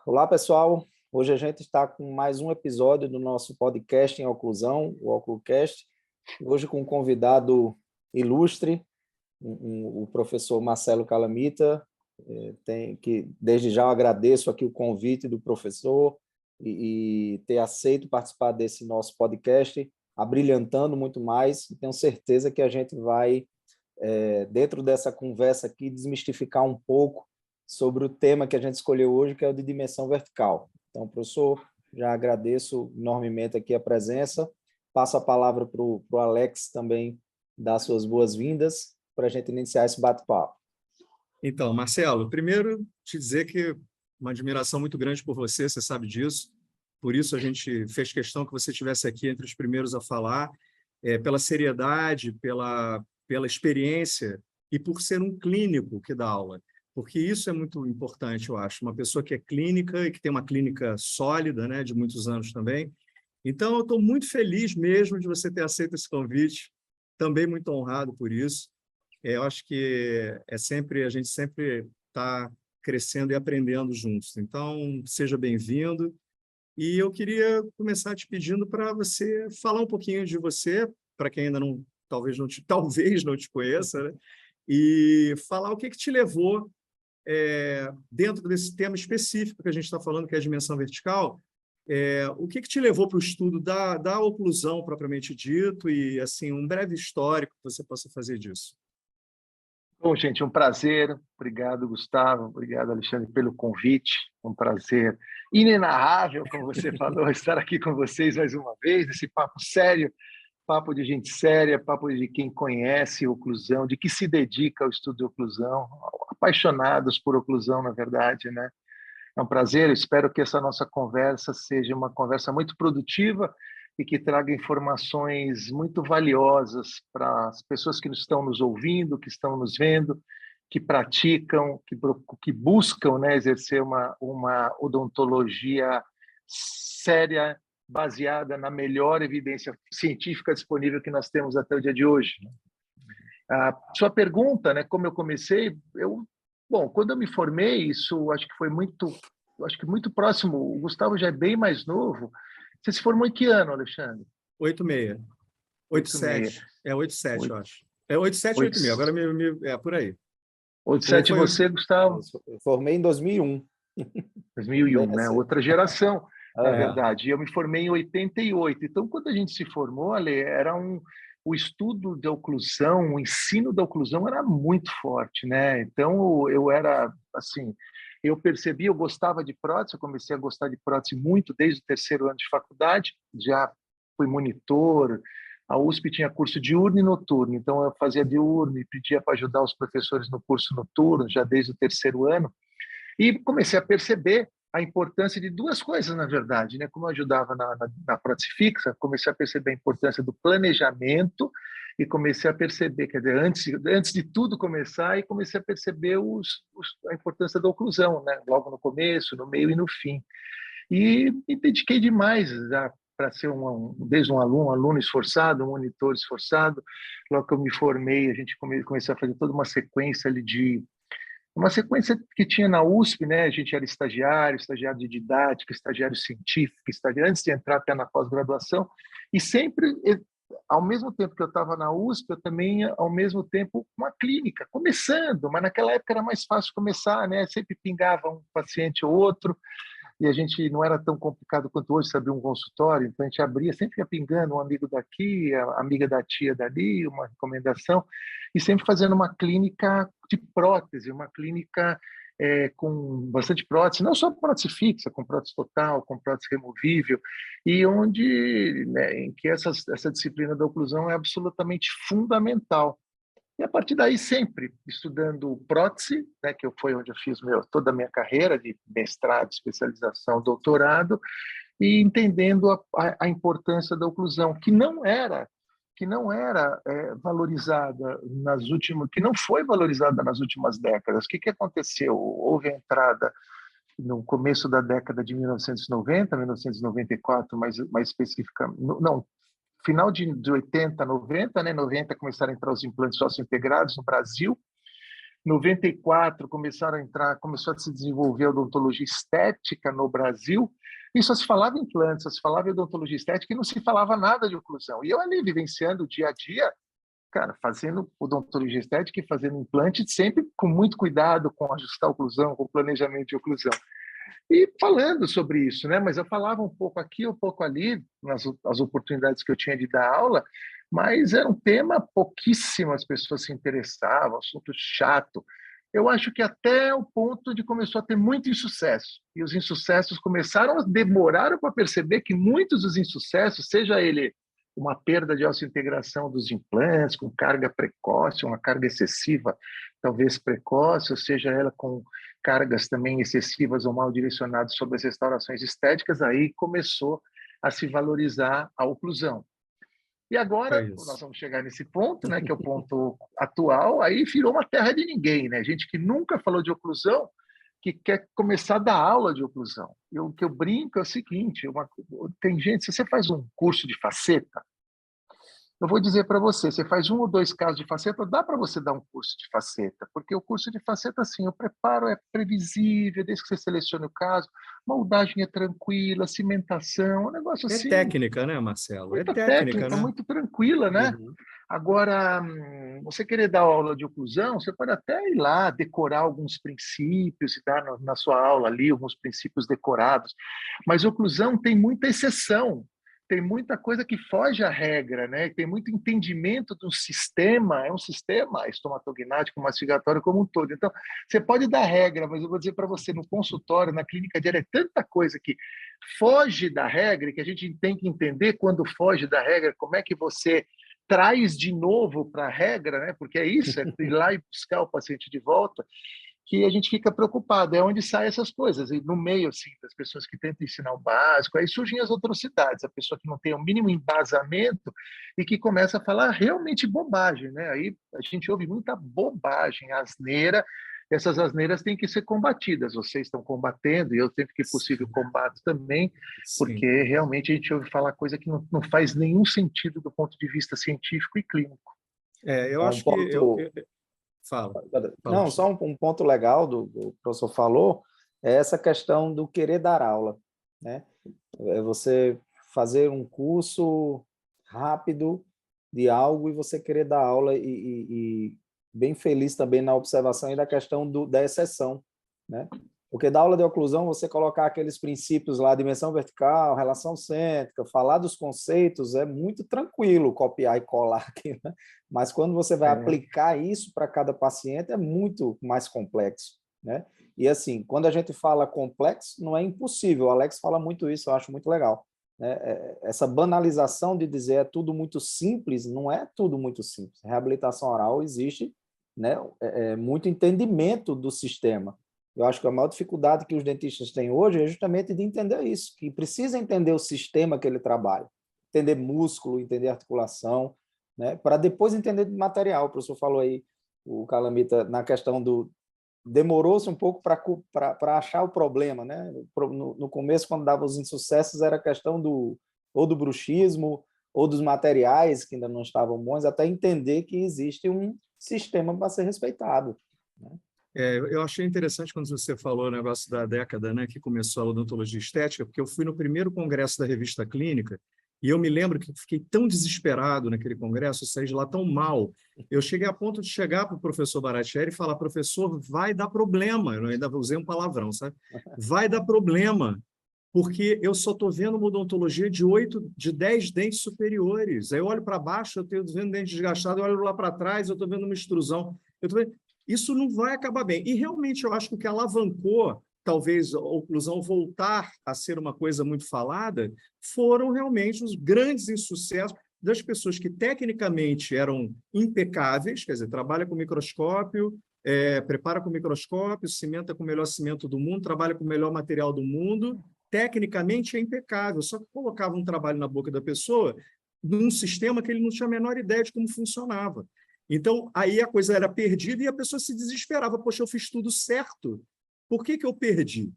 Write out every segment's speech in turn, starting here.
Olá, pessoal. Hoje a gente está com mais um episódio do nosso podcast em oclusão, o Oclucast. Hoje com um convidado ilustre, o professor Marcelo Calamita, que desde já eu agradeço aqui o convite do professor e ter aceito participar desse nosso podcast, abrilhantando muito mais. E tenho certeza que a gente vai, dentro dessa conversa aqui, desmistificar um pouco sobre o tema que a gente escolheu hoje, que é o de dimensão vertical. Então, professor, já agradeço enormemente aqui a presença. Passo a palavra para o Alex também dar suas boas-vindas para a gente iniciar esse bate-papo. Então, Marcelo, primeiro te dizer que uma admiração muito grande por você, você sabe disso. Por isso a gente fez questão que você estivesse aqui entre os primeiros a falar, pela seriedade, pela experiência e por ser um clínico que dá aula. Porque isso é muito importante, eu acho. Uma pessoa que é clínica e que tem uma clínica sólida, né, de muitos anos também. Então, eu estou muito feliz mesmo de você ter aceito esse convite, também muito honrado por isso. Eu acho que a gente sempre está crescendo e aprendendo juntos. Então, seja bem-vindo. E eu queria começar te pedindo para você falar um pouquinho de você, para quem ainda não, talvez não te conheça, né? E falar o que te levou dentro desse tema específico que a gente está falando, que é a dimensão vertical, o que te levou para o estudo da oclusão propriamente dito e assim um breve histórico que você possa fazer disso. Bom, gente, um prazer. Obrigado, Gustavo. Obrigado, Alexandre, pelo convite. Um prazer inenarrável, como você falou, estar aqui com vocês mais uma vez, nesse papo sério, papo de gente séria, papo de quem conhece oclusão, de que se dedica ao estudo de oclusão, apaixonados por oclusão, na verdade, né? É um prazer, eu espero que essa nossa conversa seja uma conversa muito produtiva e que traga informações muito valiosas para as pessoas que estão nos ouvindo, que estão nos vendo, que praticam, que buscam, né, exercer uma odontologia séria, baseada na melhor evidência científica disponível que nós temos até o dia de hoje. A sua pergunta, né, como eu comecei, bom, quando eu me formei, isso acho que foi muito próximo. O Gustavo já é bem mais novo. Você se formou em que ano, Alexandre? 86. 87. 87, eu acho. 87 ou 86, agora por aí. 87 e você, Gustavo? Eu formei em 2001. 2001, né? Outra geração, na verdade. E eu me formei em 88. Então, quando a gente se formou, Ale, o estudo da oclusão, o ensino da oclusão era muito forte, né? Então, eu era, assim, eu percebi, eu gostava de prótese, eu comecei a gostar de prótese muito desde o terceiro ano de faculdade, já fui monitor, a USP tinha curso diurno e noturno, então eu fazia diurno e pedia para ajudar os professores no curso noturno, já desde o terceiro ano, e comecei a perceber a importância de duas coisas, na verdade, né? Como eu ajudava na prótese fixa, comecei a perceber a importância do planejamento e comecei a perceber, quer dizer, antes de tudo começar, e comecei a perceber a importância da oclusão, né? Logo no começo, no meio e no fim. E me dediquei demais para ser desde um aluno esforçado, um monitor esforçado. Logo que eu me formei, a gente começou a fazer toda uma sequência ali uma sequência que tinha na USP, né? A gente era estagiário de didática, estagiário científico, antes de entrar até na pós-graduação, e sempre, ao mesmo tempo que eu estava na USP, eu também, ao mesmo tempo, uma clínica, começando, mas naquela época era mais fácil começar, né? Sempre pingava um paciente ou outro, e a gente não era tão complicado quanto hoje se abrir um consultório, então a gente abria, sempre ia pingando um amigo daqui, a amiga da tia dali, uma recomendação, e sempre fazendo uma clínica de prótese, uma clínica com bastante prótese, não só prótese fixa, com prótese total, com prótese removível, e onde, né, em que essa disciplina da oclusão é absolutamente fundamental. E a partir daí, sempre estudando prótese, né, que foi onde eu fiz toda a minha carreira de mestrado, especialização, doutorado, e entendendo a importância da oclusão, que não era valorizada que não foi valorizada nas últimas décadas. O que aconteceu? Houve a entrada no começo da década de 1990, 1994, mais especificamente, não, final de 80, 90, né? 90 começaram a entrar os implantes sócio-integrados no Brasil, 94 começou a se desenvolver a odontologia estética no Brasil, e só se falava em implantes, só se falava em odontologia estética e não se falava nada de oclusão. E eu ali vivenciando o dia a dia, cara, fazendo odontologia estética e fazendo implante, sempre com muito cuidado com ajustar a oclusão, com o planejamento de oclusão. E falando sobre isso, né? Mas eu falava um pouco aqui, um pouco ali, nas oportunidades que eu tinha de dar aula, mas era um tema pouquíssimas pessoas se interessavam, assunto chato. Eu acho que até o ponto de começou a ter muito insucesso. E os insucessos começaram a demorar para perceber que muitos dos insucessos, seja ele uma perda de osseointegração dos implantes, com carga precoce, uma carga excessiva, talvez precoce, ou seja ela com cargas também excessivas ou mal direcionadas sobre as restaurações estéticas, aí começou a se valorizar a oclusão. E agora, nós vamos chegar nesse ponto, né, que é o ponto atual, aí virou uma terra de ninguém, né? Gente que nunca falou de oclusão, que quer começar a dar aula de oclusão. O que eu brinco é o seguinte, tem gente, se você faz um curso de faceta, eu vou dizer para você, você faz 1 ou 2 casos de faceta, dá para você dar um curso de faceta, porque o curso de faceta, assim, o preparo é previsível, desde que você selecione o caso, moldagem é tranquila, cimentação, um negócio assim... É técnica, né, Marcelo? Muita técnica, né? muito tranquila, né? Uhum. Agora, você querer dar aula de oclusão, você pode até ir lá, decorar alguns princípios e dar na sua aula ali alguns princípios decorados, mas oclusão tem muita exceção, tem muita coisa que foge à regra, né? Tem muito entendimento do sistema, é um sistema estomatognático, mastigatório como um todo. Então, você pode dar regra, mas eu vou dizer para você, no consultório, na clínica diária, é tanta coisa que foge da regra, que a gente tem que entender quando foge da regra, como é que você traz de novo para a regra, né? Porque é isso, é ir lá e buscar o paciente de volta, que a gente fica preocupado, é onde saem essas coisas, e no meio assim, das pessoas que tentam ensinar o básico, aí surgem as atrocidades, a pessoa que não tem o mínimo embasamento e que começa a falar realmente bobagem, né? Aí a gente ouve muita bobagem, asneira, essas asneiras têm que ser combatidas, vocês estão combatendo, e eu sempre que possível combato também, porque realmente a gente ouve falar coisa que não faz nenhum sentido do ponto de vista científico e clínico. Eu acho que... Fala. Não, só um ponto legal do que o professor falou, é essa questão do querer dar aula, né? É você fazer um curso rápido de algo e você querer dar aula e bem feliz também na observação e da questão da exceção, né? Porque da aula de oclusão, você colocar aqueles princípios lá, dimensão vertical, relação cêntrica, falar dos conceitos, é muito tranquilo copiar e colar aqui, né? Mas quando você vai aplicar isso para cada paciente, é muito mais complexo, né? E assim, quando a gente fala complexo, não é impossível. O Alex fala muito isso, eu acho muito legal, né? Essa banalização de dizer é tudo muito simples, não é tudo muito simples. Reabilitação oral existe, né? Muito entendimento do sistema. Eu acho que a maior dificuldade que os dentistas têm hoje é justamente de entender isso, que precisa entender o sistema que ele trabalha, entender músculo, entender articulação, né? Para depois entender de material. O professor falou aí, o Calamita, na questão do... Demorou-se um pouco para achar o problema, né? No começo, quando dava os insucessos, era a questão ou do bruxismo, ou dos materiais que ainda não estavam bons, até entender que existe um sistema para ser respeitado, né? Eu achei interessante quando você falou o negócio da década, né, que começou a odontologia estética, porque eu fui no primeiro congresso da Revista Clínica e eu me lembro que fiquei tão desesperado naquele congresso, eu saí de lá tão mal. Eu cheguei a ponto de chegar para o professor Baratieri e falar, professor, vai dar problema. Eu ainda usei um palavrão, sabe? Vai dar problema, porque eu só estou vendo uma odontologia de 10 dentes superiores. Aí eu olho para baixo, eu estou vendo dente desgastado, eu olho lá para trás, eu estou vendo uma extrusão. Isso não vai acabar bem. E realmente eu acho que o que alavancou, talvez, a oclusão voltar a ser uma coisa muito falada, foram realmente os grandes insucessos das pessoas que tecnicamente eram impecáveis, quer dizer, trabalha com microscópio, prepara com microscópio, cimenta com o melhor cimento do mundo, trabalha com o melhor material do mundo, tecnicamente é impecável, só que colocava um trabalho na boca da pessoa num sistema que ele não tinha a menor ideia de como funcionava. Então, aí a coisa era perdida e a pessoa se desesperava. Poxa, eu fiz tudo certo, por que eu perdi?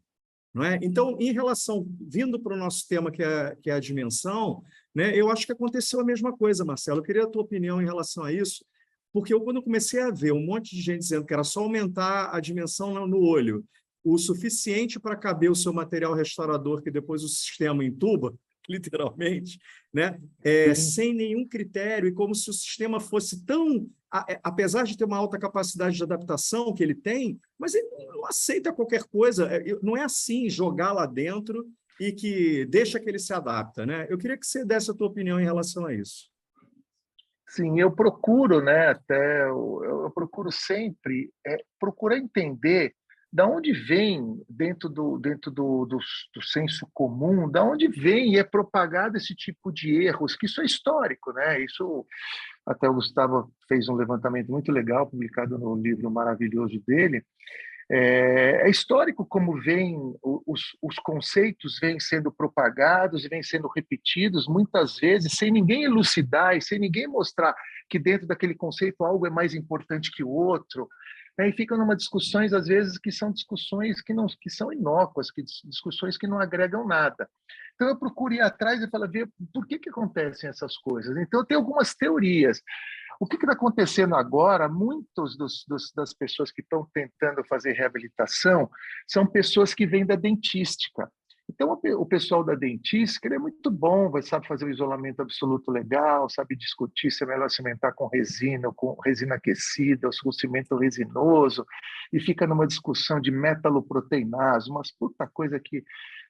Não é? Então, em relação, vindo para o nosso tema, que é a dimensão, né, eu acho que aconteceu a mesma coisa, Marcelo. Eu queria a tua opinião em relação a isso. Porque quando eu comecei a ver um monte de gente dizendo que era só aumentar a dimensão no olho, o suficiente para caber o seu material restaurador, que depois o sistema entuba, literalmente, né? Sem nenhum critério, e como se o sistema fosse tão... apesar de ter uma alta capacidade de adaptação que ele tem, mas ele não aceita qualquer coisa. Não é assim jogar lá dentro e que deixa que ele se adapta, né? Eu queria que você desse a tua opinião em relação a isso. Sim, eu procuro, né? Até eu procuro sempre procurar entender da onde vem dentro do senso comum, da onde vem e é propagado esse tipo de erros, que isso é histórico, né? Isso até o Gustavo fez um levantamento muito legal publicado no livro maravilhoso dele. É histórico como os conceitos vêm sendo propagados e vêm sendo repetidos muitas vezes sem ninguém elucidar e sem ninguém mostrar que dentro daquele conceito algo é mais importante que o outro, né? E ficam numa discussões às vezes que são discussões que são inócuas, discussões que não agregam nada. Então eu procuro ir atrás e falar, ver por que acontecem essas coisas. Então eu tenho algumas teorias. O que está acontecendo agora? Muitas das pessoas que estão tentando fazer reabilitação são pessoas que vêm da dentística. Então, o pessoal da dentística ele é muito bom, sabe fazer o isolamento absoluto legal, sabe discutir se é melhor cimentar com resina aquecida, ou com cimento resinoso, e fica numa discussão de metaloproteinase, umas puta coisa que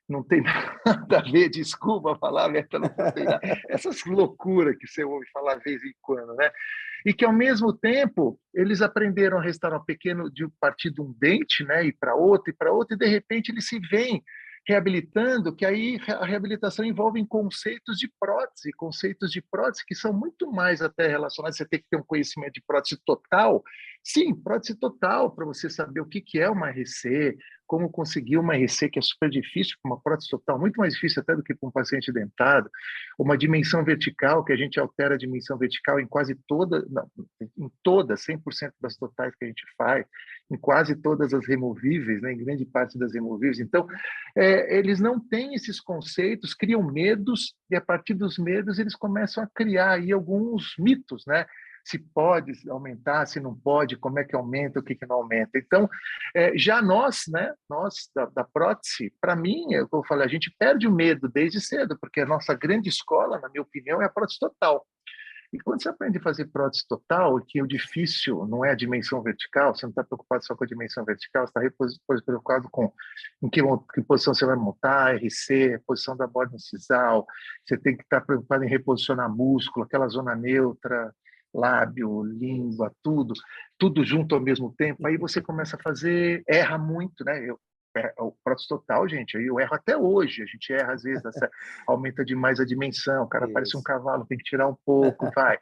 não tem nada a ver, desculpa falar metaloproteinase, essas loucuras que você ouve falar de vez em quando, né? E que, ao mesmo tempo, eles aprenderam a restaurar pequeno, de partir de um dente, né, e para outro, e de repente eles se veem reabilitando, que aí a reabilitação envolve conceitos de prótese que são muito mais até relacionados, você tem que ter um conhecimento de prótese total, sim, prótese total, para você saber o que é uma RC, como conseguir uma RC que é super difícil, uma prótese total, muito mais difícil até do que para um paciente dentado, uma dimensão vertical, que a gente altera a dimensão vertical em quase em todas, 100% das totais que a gente faz, em quase todas as removíveis, né, em grande parte das removíveis. Então, eles não têm esses conceitos, criam medos, e a partir dos medos eles começam a criar aí alguns mitos, né? Se pode aumentar, se não pode, como é que aumenta, o que não aumenta. Então, já nós, né, nós da prótese, para mim, eu falei, a gente perde o medo desde cedo, porque a nossa grande escola, na minha opinião, é a prótese total. E quando você aprende a fazer prótese total, que o difícil não é a dimensão vertical, você não está preocupado só com a dimensão vertical, você está preocupado com em que posição você vai montar, RC, posição da borda incisal, você tem que estar preocupado em reposicionar músculo, aquela zona neutra, lábio, língua, tudo junto ao mesmo tempo. Aí você começa a fazer, erra muito, né? O prótese total, gente, eu erro até hoje, a gente erra às vezes, aumenta demais a dimensão, o cara Isso. parece um cavalo, tem que tirar um pouco, vai.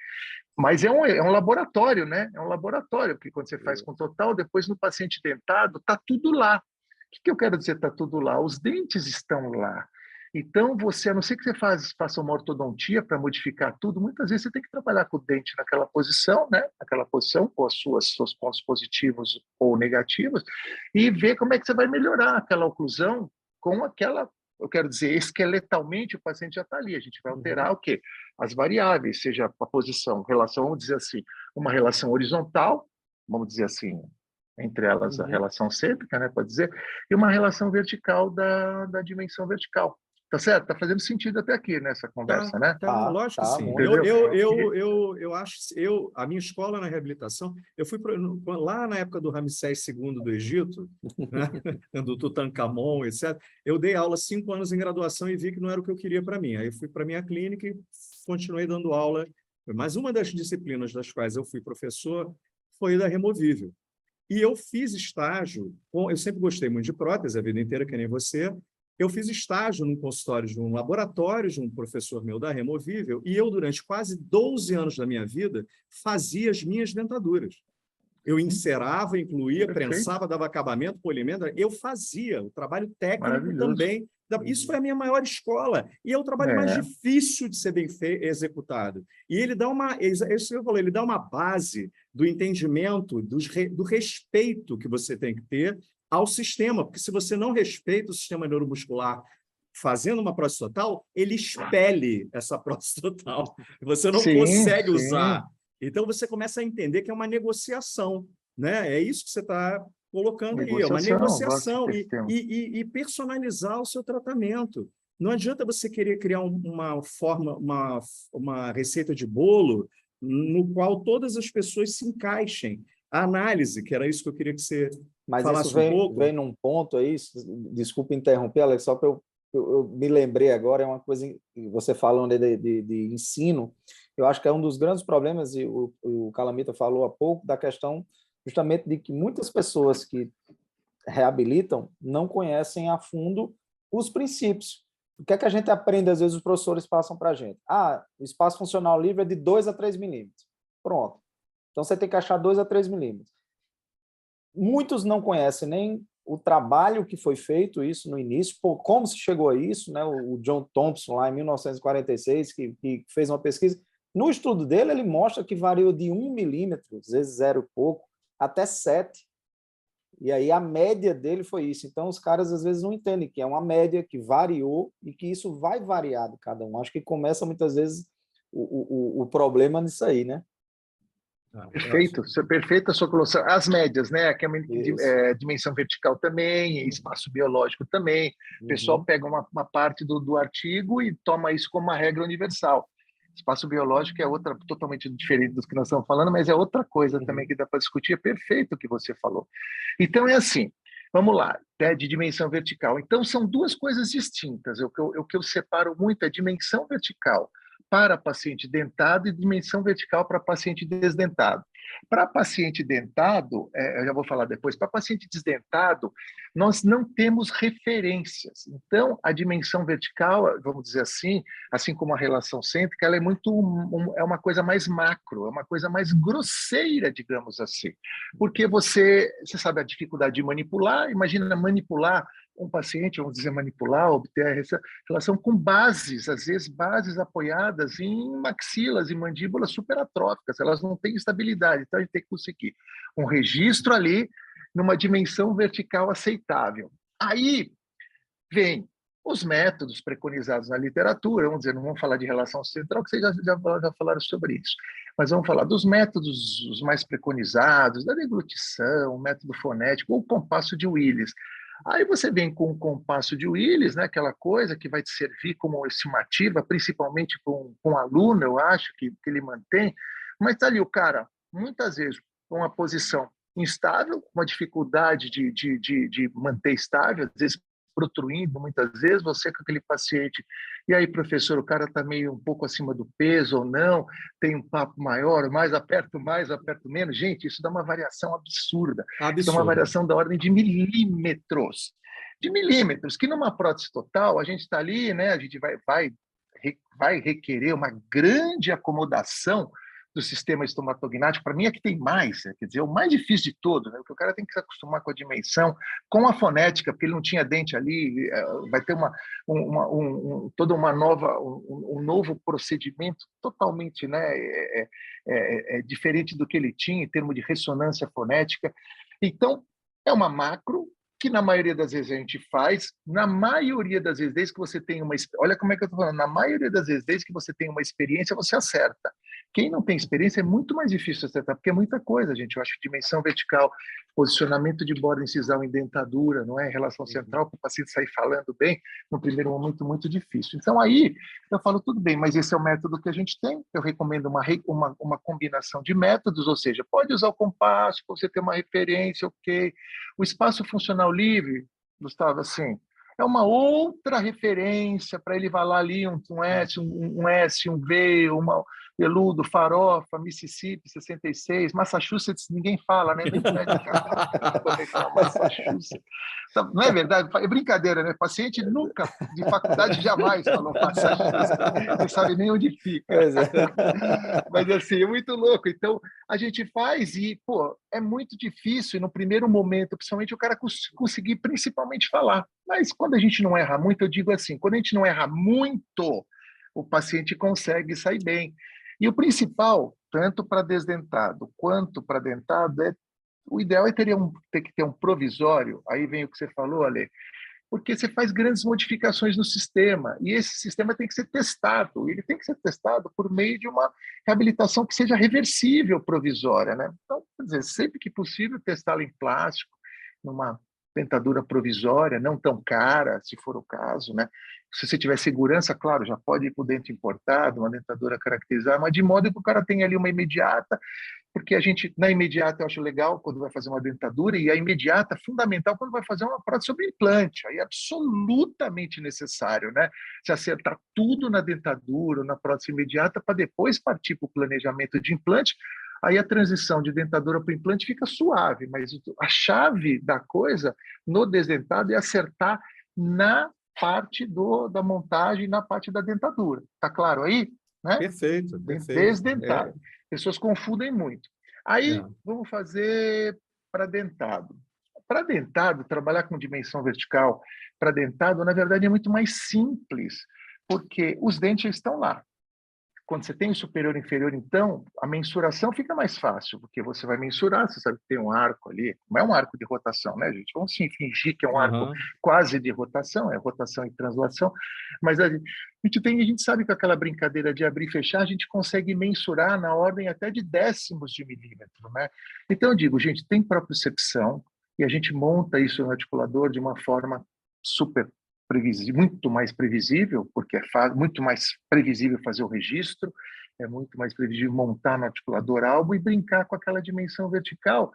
Mas é um laboratório, né? É um laboratório, porque quando você faz com total, depois no paciente dentado, tá tudo lá. O que eu quero dizer, tá tudo lá? Os dentes estão lá. Então, a não ser que você faça uma ortodontia para modificar tudo, muitas vezes você tem que trabalhar com o dente naquela posição, né? Naquela posição, com seus pontos positivos ou negativos, e ver como é que você vai melhorar aquela oclusão com aquela, eu quero dizer, esqueletalmente o paciente já está ali. A gente vai alterar o quê? As variáveis, seja a posição, relação, vamos dizer assim, uma relação horizontal, vamos dizer assim, entre elas a relação cêntrica, né, pode dizer, e uma relação vertical da dimensão vertical. Tá certo? Tá fazendo sentido até aqui nessa conversa, né? Lógico que sim. Eu acho, a minha escola na reabilitação, eu fui lá na época do Ramsés II do Egito, né, do Tutankhamon, etc. Eu dei aula 5 anos em graduação e vi que não era o que eu queria para mim. Aí eu fui para minha clínica e continuei dando aula. Mas uma das disciplinas das quais eu fui professor foi da removível. E eu fiz estágio, eu sempre gostei muito de prótese a vida inteira, que nem você. Eu fiz estágio num consultório de um laboratório de um professor meu da removível, e eu, durante quase 12 anos da minha vida, fazia as minhas dentaduras. Eu encerava, incluía, prensava, dava acabamento, polimento, eu fazia o trabalho técnico também. Isso foi a minha maior escola, e é o trabalho mais difícil de ser bem executado. E ele dá isso que eu falei, ele dá uma base do entendimento, do respeito que você tem que ter ao sistema, porque se você não respeita o sistema neuromuscular fazendo uma prótese total, ele expele essa prótese total. Você não consegue usar Então, você começa a entender que é uma negociação, né? É isso que você está colocando aí, é uma Gosto negociação desse termo. e personalizar o seu tratamento. Não adianta você querer criar uma forma, uma receita de bolo no qual todas as pessoas se encaixem. A análise, que era isso que eu queria que você Mas isso falasse um pouco. vem num ponto aí, desculpa interromper, Alex, só para eu me lembrei agora, é uma coisa, você falando de ensino, eu acho que é um dos grandes problemas, e o Calamita falou há pouco, da questão justamente de que muitas pessoas que reabilitam não conhecem a fundo os princípios. O que é que a gente aprende, às vezes os professores passam para a gente? O espaço funcional livre é de 2 a 3 milímetros. Pronto. Então, você tem que achar 2 a 3 milímetros. Muitos não conhecem nem o trabalho que foi feito isso no início, como se chegou a isso, né? O John Thompson, lá em 1946, que fez uma pesquisa. No estudo dele, ele mostra que variou de 1 milímetro, às vezes 0 e pouco, até 7. E aí a média dele foi isso. Então, os caras às vezes não entendem que é uma média que variou e que isso vai variar de cada um. Acho que começa muitas vezes o problema nisso aí, né? Perfeito, isso é perfeita a sua colocação. As médias, né? Que é dimensão vertical também, espaço biológico também. O pessoal pega uma parte do artigo e toma isso como uma regra universal. Espaço biológico é outra, totalmente diferente dos que nós estamos falando, mas é outra coisa também que dá para discutir. É perfeito o que você falou. Então, é assim, vamos lá, de dimensão vertical. Então, são duas coisas distintas. O que eu separo muito é dimensão vertical para paciente dentado e dimensão vertical para paciente desdentado. Para paciente dentado, eu já vou falar depois, para paciente desdentado, nós não temos referências. Então, a dimensão vertical, vamos dizer assim como a relação cêntrica, ela é é uma coisa mais macro, é uma coisa mais grosseira, digamos assim. Porque você sabe a dificuldade de manipular, imagina manipular um paciente, vamos dizer, manipular, obter essa relação com bases, às vezes bases apoiadas em maxilas e mandíbulas superatróficas, elas não têm estabilidade, então a gente tem que conseguir um registro ali numa dimensão vertical aceitável. Aí vem os métodos preconizados na literatura, vamos dizer, não vamos falar de relação central, que vocês já falaram sobre isso, mas vamos falar dos métodos os mais preconizados, da deglutição, o método fonético, ou o compasso de Willis. Aí você vem com o compasso de Willis, né, aquela coisa que vai te servir como estimativa, principalmente com um aluno, eu acho, que ele mantém, mas está ali o cara, muitas vezes, com uma posição instável, uma dificuldade de manter estável, às vezes protruindo, muitas vezes, você com aquele paciente, e aí, professor, o cara está meio um pouco acima do peso ou não, tem um papo maior, mais, aperto menos. Gente, isso dá uma variação absurda. Isso dá uma variação da ordem de milímetros. De milímetros, que numa prótese total, a gente está ali, né, a gente vai requerer uma grande acomodação do sistema estomatognático. Para mim é que tem mais, quer dizer, é o mais difícil de todo, né? Porque o cara tem que se acostumar com a dimensão, com a fonética, porque ele não tinha dente ali, vai ter toda uma nova, um novo procedimento totalmente, né, diferente do que ele tinha em termos de ressonância fonética. Então, é uma macro que na maioria das vezes a gente faz, na maioria das vezes, desde que você tem olha como é que eu estou falando, na maioria das vezes, desde que você tem uma experiência, você acerta. Quem não tem experiência é muito mais difícil acertar, porque é muita coisa, gente. Eu acho que dimensão vertical, posicionamento de borda incisal em dentadura, não é? Relação central, para o paciente sair falando bem, no primeiro momento, muito difícil. Então, aí, eu falo, tudo bem, mas esse é o método que a gente tem. Eu recomendo uma combinação de métodos, ou seja, pode usar o compasso, você ter uma referência, ok. O espaço funcional livre, Gustavo, assim, é uma outra referência para ele valer ali um S, um S, um V, uma Peludo, Farofa, Mississippi, 66, Massachusetts, ninguém fala, né? Nem Massachusetts. Não é verdade? É brincadeira, né? Paciente nunca, de faculdade, jamais falou Massachusetts. Não sabe nem onde fica. Mas, assim, é muito louco. Então, a gente faz e, pô, é muito difícil no primeiro momento, principalmente o cara conseguir principalmente falar. Mas quando a gente não erra muito, eu digo assim, quando a gente não erra muito, o paciente consegue sair bem. E o principal, tanto para desdentado quanto para dentado, o ideal é ter que ter um provisório, aí vem o que você falou, Ale, porque você faz grandes modificações no sistema, e esse sistema tem que ser testado, ele tem que ser testado por meio de uma reabilitação que seja reversível provisória, né? Então, quer dizer, sempre que possível, testá-la em plástico, numa dentadura provisória, não tão cara, se for o caso, né? Se você tiver segurança, claro, já pode ir para o dente importado, uma dentadura caracterizada, mas de modo que o cara tenha ali uma imediata, porque a gente, na imediata, eu acho legal quando vai fazer uma dentadura, e a imediata é fundamental quando vai fazer uma prótese sobre implante. Aí é absolutamente necessário, né? Se acertar tudo na dentadura, na prótese imediata, para depois partir para o planejamento de implante. Aí a transição de dentadura para implante fica suave, mas a chave da coisa no desdentado é acertar na parte da montagem, na parte da dentadura. Tá claro aí? Né? Perfeito, perfeito. Desdentado. Pessoas confundem muito. Aí, vamos fazer para dentado. Para dentado, trabalhar com dimensão vertical para dentado, na verdade, é muito mais simples, porque os dentes estão lá. Quando você tem o superior e inferior, então, a mensuração fica mais fácil, porque você vai mensurar, você sabe que tem um arco ali, não é um arco de rotação, né, gente? Vamos sim fingir que é um arco quase de rotação, é rotação e translação, mas a gente sabe que aquela brincadeira de abrir e fechar, a gente consegue mensurar na ordem até de décimos de milímetro, né? Então, eu digo, gente, tem propriocepção, e a gente monta isso no articulador de uma forma super muito mais previsível, porque é muito mais previsível fazer o registro, é muito mais previsível montar no articulador albo e brincar com aquela dimensão vertical,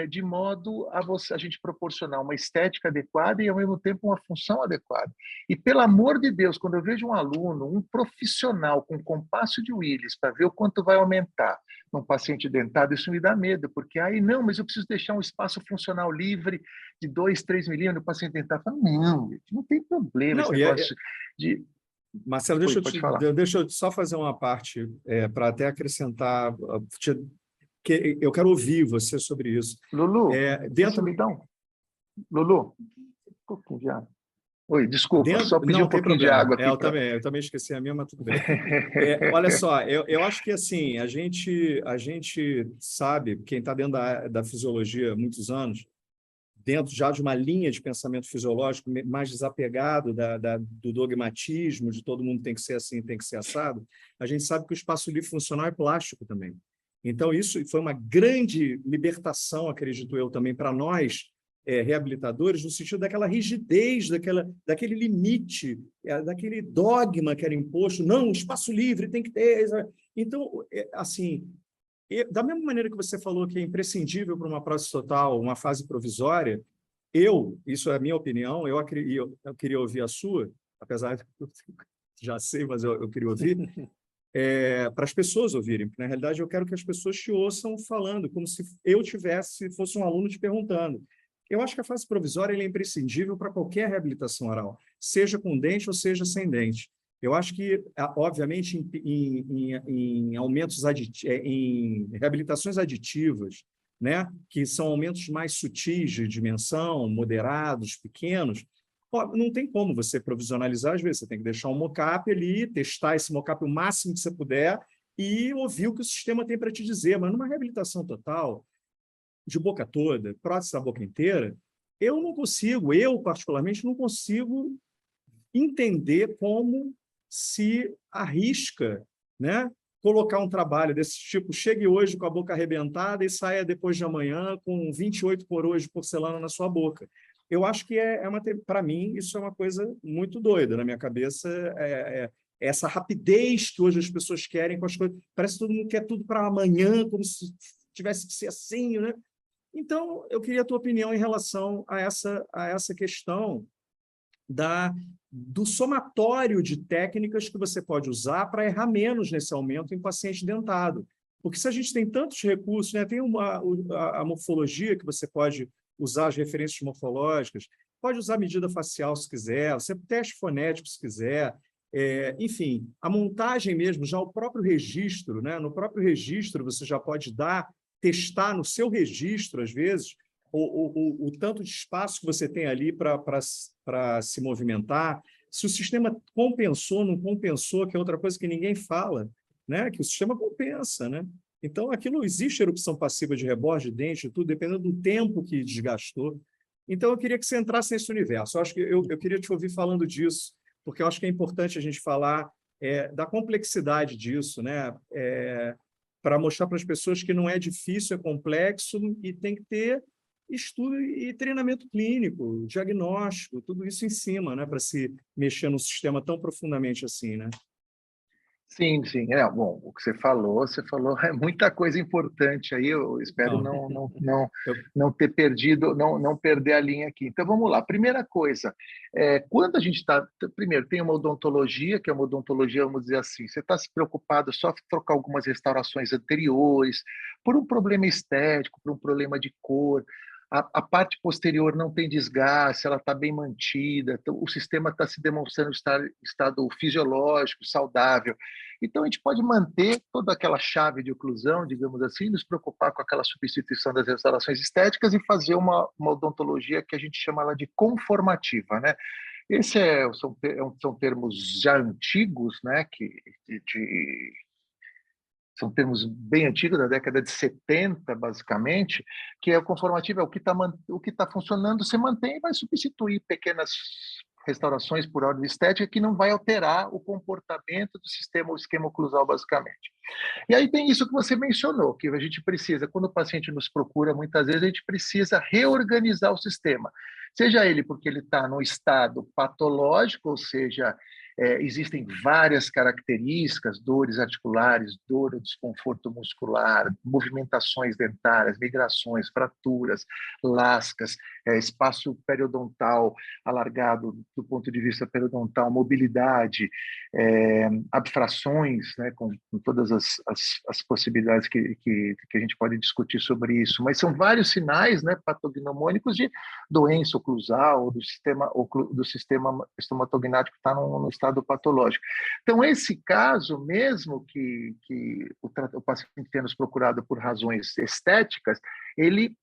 de modo a gente proporcionar uma estética adequada e, ao mesmo tempo, uma função adequada. E, pelo amor de Deus, quando eu vejo um aluno, um profissional com compasso de Willis para ver o quanto vai aumentar num paciente dentado, isso me dá medo, porque aí, não, mas eu preciso deixar um espaço funcional livre de 2, 3 milímetros no paciente dentado. Falo, não tem problema esse negócio de... Marcelo, deixa eu só fazer uma parte para até acrescentar... que eu quero ouvir você sobre isso. Lulu, Lulu, um pouquinho de água. Oi, desculpa, só pedi um pouquinho de água aqui. Eu também esqueci a minha, mas tudo bem. Olha só, eu acho que assim, a gente sabe, quem está dentro da fisiologia há muitos anos, dentro já de uma linha de pensamento fisiológico mais desapegado do dogmatismo, de todo mundo tem que ser assim, tem que ser assado, a gente sabe que o espaço livre funcional é plástico também. Então, isso foi uma grande libertação, acredito eu, também para nós, reabilitadores, no sentido daquela rigidez, daquele limite, daquele dogma que era imposto. Não, espaço livre tem que ter. Então, assim, da mesma maneira que você falou que é imprescindível para uma prótese total, uma fase provisória, isso é a minha opinião, eu queria ouvir a sua, apesar de eu já sei, mas eu queria ouvir, para as pessoas ouvirem, porque, na realidade, eu quero que as pessoas te ouçam falando, como se eu fosse um aluno te perguntando. Eu acho que a fase provisória é imprescindível para qualquer reabilitação oral, seja com dente ou seja sem dente. Eu acho que, obviamente, em aumentos em reabilitações aditivas, né, que são aumentos mais sutis de dimensão, moderados, pequenos, não tem como você provisionalizar, às vezes você tem que deixar um mockup ali, testar esse mockup o máximo que você puder e ouvir o que o sistema tem para te dizer. Mas numa reabilitação total, de boca toda, prótese da boca inteira, eu particularmente, não consigo entender como se arrisca, né, colocar um trabalho desse tipo, chegue hoje com a boca arrebentada e saia depois de amanhã com 28 coroas de porcelana na sua boca. Eu acho que para mim, isso é uma coisa muito doida. Na minha cabeça, essa rapidez que hoje as pessoas querem com as coisas. Parece que todo mundo quer tudo para amanhã, como se tivesse que ser assim, né? Então, eu queria a tua opinião em relação a essa questão do somatório de técnicas que você pode usar para errar menos nesse aumento em paciente dentado. Porque se a gente tem tantos recursos, né, tem a morfologia que você pode usar, as referências morfológicas, pode usar medida facial se quiser, você teste fonético se quiser, enfim, a montagem mesmo, já o próprio registro, né, no próprio registro você já pode testar no seu registro, às vezes, o tanto de espaço que você tem ali para se movimentar, se o sistema compensou, não compensou, que é outra coisa que ninguém fala, né? Que o sistema compensa, né? Então, aquilo existe erupção passiva de rebordo, de dente, tudo, dependendo do tempo que desgastou. Então, eu queria que você entrasse nesse universo. Eu queria te ouvir falando disso, porque eu acho que é importante a gente falar da complexidade disso, né? Para mostrar para as pessoas que não é difícil, é complexo e tem que ter estudo e treinamento clínico, diagnóstico, tudo isso em cima, né? Para se mexer no sistema tão profundamente assim, né? Sim, sim. Bom, o que você falou é muita coisa importante aí. Eu espero Não, eu, não ter perdido, não perder a linha aqui. Então, vamos lá. Primeira coisa, quando a gente está... Primeiro, tem uma odontologia, que é uma odontologia, vamos dizer assim, você está se preocupado só em trocar algumas restaurações anteriores, por um problema estético, por um problema de cor. A parte posterior não tem desgaste, ela está bem mantida, então, o sistema está se demonstrando estado fisiológico, saudável. Então, a gente pode manter toda aquela chave de oclusão, digamos assim, nos preocupar com aquela substituição das restaurações estéticas e fazer uma odontologia que a gente chama ela de conformativa, né? Esse são termos já antigos, né? São termos bem antigos, da década de 70, basicamente, que é o conformativo, é o que tá funcionando, se mantém e vai substituir pequenas restaurações por ordem estética que não vai alterar o comportamento do sistema, o esquema oclusal, basicamente. E aí tem isso que você mencionou, que a gente precisa, quando o paciente nos procura, muitas vezes a gente precisa reorganizar o sistema. Seja ele porque ele está no estado patológico, ou seja, existem várias características, dores articulares, dor ou desconforto muscular, movimentações dentárias, migrações, fraturas, lascas, espaço periodontal alargado do ponto de vista periodontal, mobilidade, abfrações, né, com todas as possibilidades que a gente pode discutir sobre isso, mas são vários sinais, né, patognomônicos de doença oclusal, do sistema estomatognático que está no estado patológico. Então, esse caso, mesmo que o paciente tenha nos procurado por razões estéticas, ele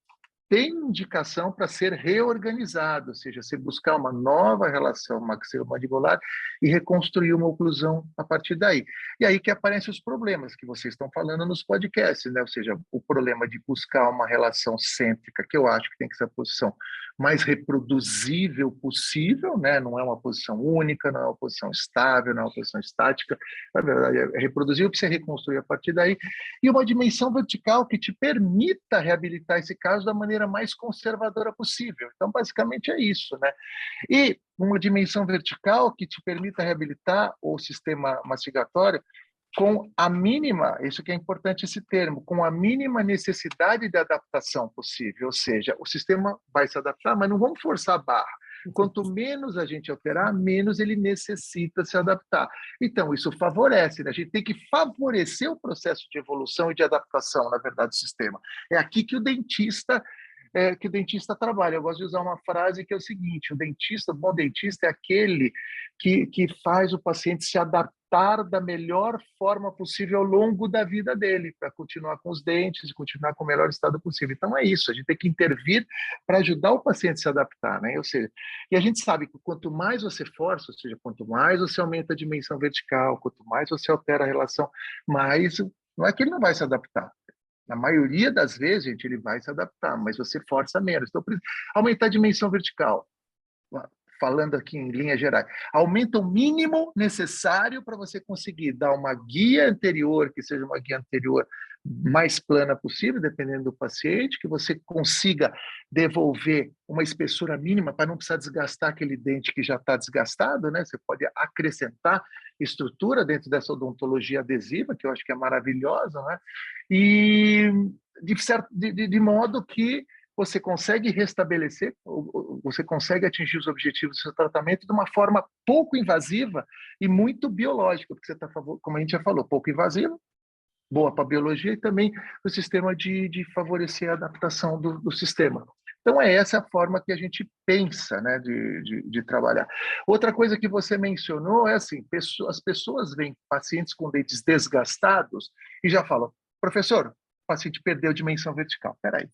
tem indicação para ser reorganizado, ou seja, você buscar uma nova relação maxilomandibular e reconstruir uma oclusão a partir daí. E aí que aparecem os problemas que vocês estão falando nos podcasts, né? Ou seja, o problema de buscar uma relação cêntrica, que eu acho que tem que ser a posição mais reproduzível possível, né? Não é uma posição única, não é uma posição estável, não é uma posição estática, na verdade é reproduzível para você reconstruir a partir daí, e uma dimensão vertical que te permita reabilitar esse caso da maneira mais conservadora possível. Então, basicamente é isso, né? E uma dimensão vertical que te permita reabilitar o sistema mastigatório com a mínima, isso que é importante esse termo, com a mínima necessidade de adaptação possível, ou seja, o sistema vai se adaptar, mas não vamos forçar a barra. Quanto menos a gente alterar, menos ele necessita se adaptar. Então, isso favorece, né? A gente tem que favorecer o processo de evolução e de adaptação, na verdade, do sistema. É aqui que o dentista trabalha. Eu gosto de usar uma frase que é o seguinte: o bom dentista é aquele que faz o paciente se adaptar da melhor forma possível ao longo da vida dele, para continuar com os dentes e continuar com o melhor estado possível. Então é isso, a gente tem que intervir para ajudar o paciente a se adaptar, né? Ou seja, e a gente sabe que quanto mais você força, ou seja, quanto mais você aumenta a dimensão vertical, quanto mais você altera a relação, mais não é que ele não vai se adaptar. Na maioria das vezes, gente, ele vai se adaptar, mas você força menos. Então, aumentar a dimensão vertical, falando aqui em linhas gerais, aumenta o mínimo necessário para você conseguir dar uma guia anterior, que seja uma guia anterior mais plana possível, dependendo do paciente, que você consiga devolver uma espessura mínima para não precisar desgastar aquele dente que já está desgastado, né? Você pode acrescentar estrutura dentro dessa odontologia adesiva, que eu acho que é maravilhosa, né? E de modo que você consegue restabelecer, você consegue atingir os objetivos do seu tratamento de uma forma pouco invasiva e muito biológica, porque você está, como a gente já falou, pouco invasivo, boa para a biologia e também o sistema de favorecer a adaptação do sistema. Então, essa a forma que a gente pensa, né, de trabalhar. Outra coisa que você mencionou é assim, as pessoas veem pacientes com dentes desgastados e já falam: professor, o paciente perdeu dimensão vertical. Peraí.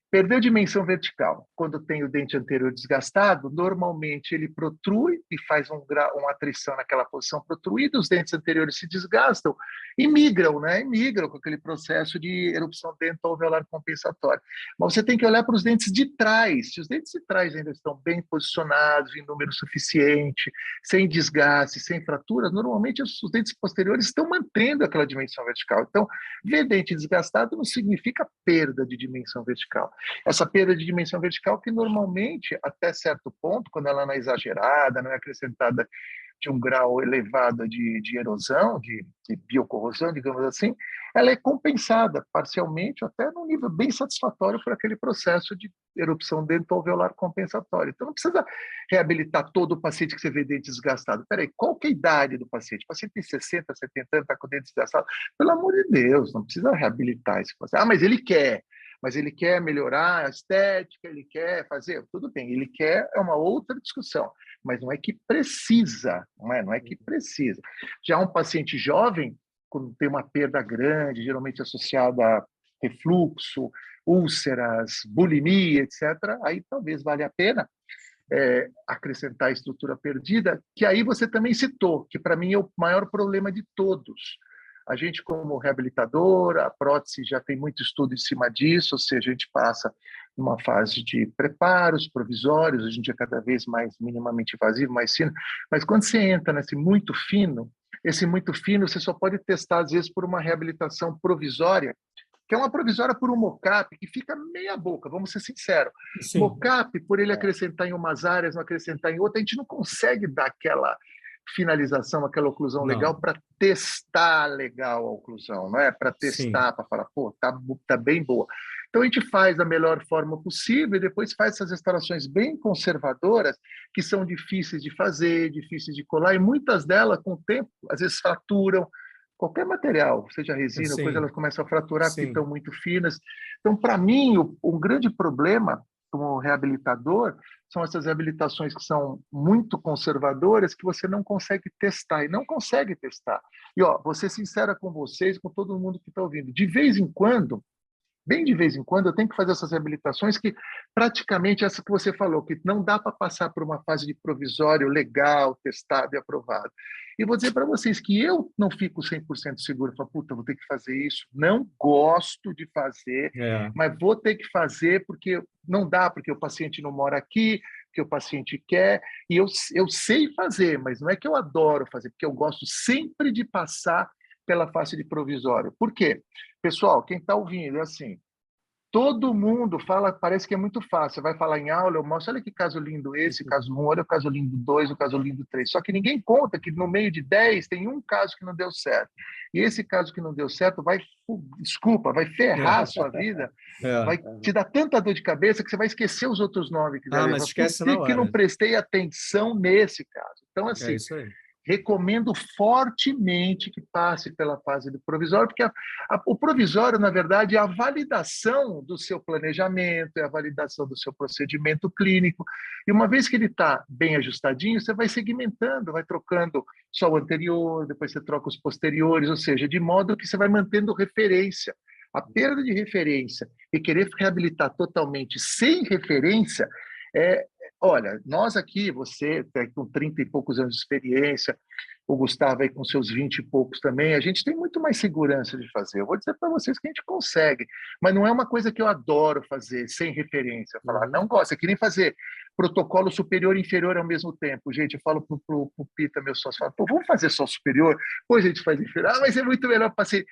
Perdeu dimensão vertical. Quando tem o dente anterior desgastado, normalmente ele protrui e faz uma atrição naquela posição protruída, os dentes anteriores se desgastam e migram, né? E migram com aquele processo de erupção dental-alveolar compensatória. Mas você tem que olhar para os dentes de trás. Se os dentes de trás ainda estão bem posicionados, em número suficiente, sem desgaste, sem fraturas, normalmente os dentes posteriores estão mantendo aquela dimensão vertical. Então, ver dente desgastado não significa perda de dimensão vertical. Essa perda de dimensão vertical que normalmente, até certo ponto, quando ela não é exagerada, não é acrescentada de um grau elevado de erosão, de biocorrosão, digamos assim, ela é compensada parcialmente, até num nível bem satisfatório por aquele processo de erupção dental-alveolar compensatória. Então, não precisa reabilitar todo o paciente que você vê dente desgastado. Peraí, qual que é a idade do paciente? O paciente tem 60, 70 anos, está com o dente desgastado. Pelo amor de Deus, não precisa reabilitar esse paciente. Ah, mas ele quer. Mas ele quer melhorar a estética, ele quer fazer, tudo bem, ele quer, é uma outra discussão, mas não é que precisa, não é que precisa. Já um paciente jovem, quando tem uma perda grande, geralmente associada a refluxo, úlceras, bulimia, etc., aí talvez valha a pena acrescentar a estrutura perdida, que aí você também citou, que para mim é o maior problema de todos. A gente, como reabilitador, a prótese já tem muito estudo em cima disso, ou seja, a gente passa numa fase de preparos provisórios, a gente é cada vez mais minimamente invasivo, mais fino, mas quando você entra nesse muito fino, esse muito fino você só pode testar, às vezes, por uma reabilitação provisória, que é uma provisória por um mocap, que fica meia boca, vamos ser sinceros. Sim. Mocap, por ele acrescentar em umas áreas, não acrescentar em outra, a gente não consegue dar aquela finalização, aquela oclusão legal para testar legal a oclusão, não é? Para testar, para falar, pô, tá bem boa. Então a gente faz da melhor forma possível e depois faz essas restaurações bem conservadoras, que são difíceis de fazer, difíceis de colar, e muitas delas, com o tempo, às vezes fraturam. Qualquer material, seja resina ou coisa, elas começam a fraturar porque estão muito finas. Então, para mim, o grande problema como reabilitador são essas reabilitações que são muito conservadoras, que você não consegue testar, e não consegue testar. E, vou ser sincera com vocês, com todo mundo que está ouvindo, de vez em quando, bem de vez em quando, eu tenho que fazer essas reabilitações que praticamente essa que você falou, que não dá para passar por uma fase de provisório legal, testado e aprovado. E vou dizer para vocês que eu não fico 100% seguro, falo, puta, vou ter que fazer isso, não gosto de fazer, mas vou ter que fazer porque não dá, porque o paciente não mora aqui, porque o paciente quer, e eu sei fazer, mas não é que eu adoro fazer, porque eu gosto sempre de passar pela fase de provisório. Por quê? Pessoal, quem está ouvindo, é assim, todo mundo fala, parece que é muito fácil, você vai falar em aula, eu mostro, olha que caso lindo esse, caso 1, olha o caso lindo 2, o caso lindo 3, só que ninguém conta que no meio de 10 tem um caso que não deu certo, e esse caso que não deu certo vai ferrar a sua vida, vai te dar tanta dor de cabeça que você vai esquecer os outros 9 que mas esquece na hora. Por que não prestei atenção nesse caso? Então, assim, isso aí. Recomendo fortemente que passe pela fase do provisório, porque o provisório, na verdade, é a validação do seu planejamento, é a validação do seu procedimento clínico. E uma vez que ele está bem ajustadinho, você vai segmentando, vai trocando só o anterior, depois você troca os posteriores, ou seja, de modo que você vai mantendo referência. A perda de referência e querer reabilitar totalmente sem referência olha, nós aqui, você com 30 e poucos anos de experiência, o Gustavo aí com seus 20 e poucos também, a gente tem muito mais segurança de fazer. Eu vou dizer para vocês que a gente consegue, mas não é uma coisa que eu adoro fazer, sem referência. Falar, não gosto, é que nem fazer protocolo superior e inferior ao mesmo tempo. Gente, eu falo para o Pita, meu sócio, falo, pô, vamos fazer só superior, depois a gente faz inferior. Ah, mas é muito melhor para ser.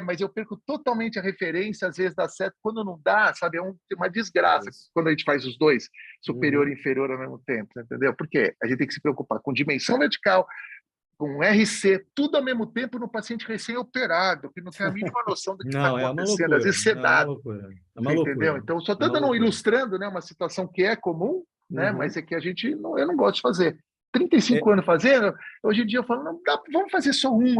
Mas eu perco totalmente a referência, às vezes dá certo, quando não dá, sabe, uma desgraça quando a gente faz os dois, superior e inferior ao mesmo tempo, entendeu? Porque a gente tem que se preocupar com dimensão vertical, com RC, tudo ao mesmo tempo no paciente recém-operado, que não tem a mínima noção do que está acontecendo, às vezes sedado. É uma loucura. Entendeu? Então, só estou ilustrando, né, uma situação que é comum, né, mas é que eu não gosto de fazer. 35 anos fazendo, hoje em dia eu falo, não, vamos fazer só um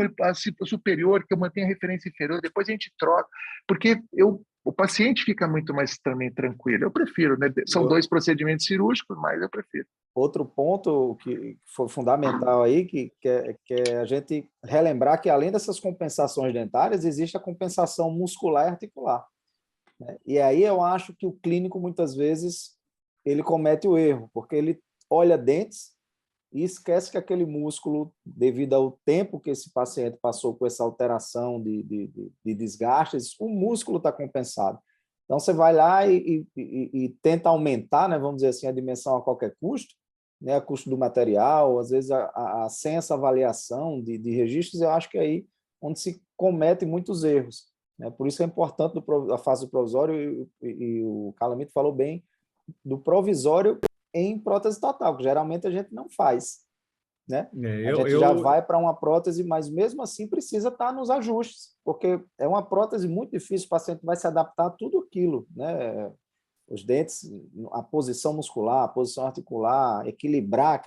superior, que eu mantenha a referência inferior, depois a gente troca, porque o paciente fica muito mais também tranquilo. Eu prefiro, né? São 2 procedimentos cirúrgicos, mas eu prefiro. Outro ponto que foi fundamental aí, que é a gente relembrar que, além dessas compensações dentárias, existe a compensação muscular e articular. né? E aí eu acho que o clínico, muitas vezes, ele comete o erro, porque ele olha dentes e esquece que aquele músculo, devido ao tempo que esse paciente passou com essa alteração de desgastes, o músculo está compensado. Então, você vai lá e tenta aumentar, né, vamos dizer assim, a dimensão a qualquer custo, né, a custo do material, às vezes sem essa avaliação de registros, eu acho que é aí onde se comete muitos erros, né? Por isso é importante a fase do provisório, e o Calamito falou bem, do provisório em prótese total, que geralmente a gente não faz, né? A gente já vai para uma prótese, mas mesmo assim precisa estar nos ajustes, porque é uma prótese muito difícil, o paciente vai se adaptar a tudo aquilo, né? Os dentes, a posição muscular, a posição articular, equilibrar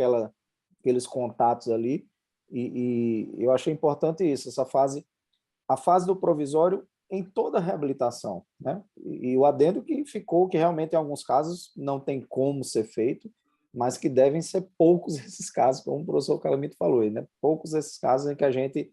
aqueles contatos ali, e eu achei importante isso, a fase do provisório em toda a reabilitação, né? E o adendo que ficou, que realmente em alguns casos não tem como ser feito, mas que devem ser poucos esses casos, como o professor Calamito falou, né? Poucos esses casos em que a gente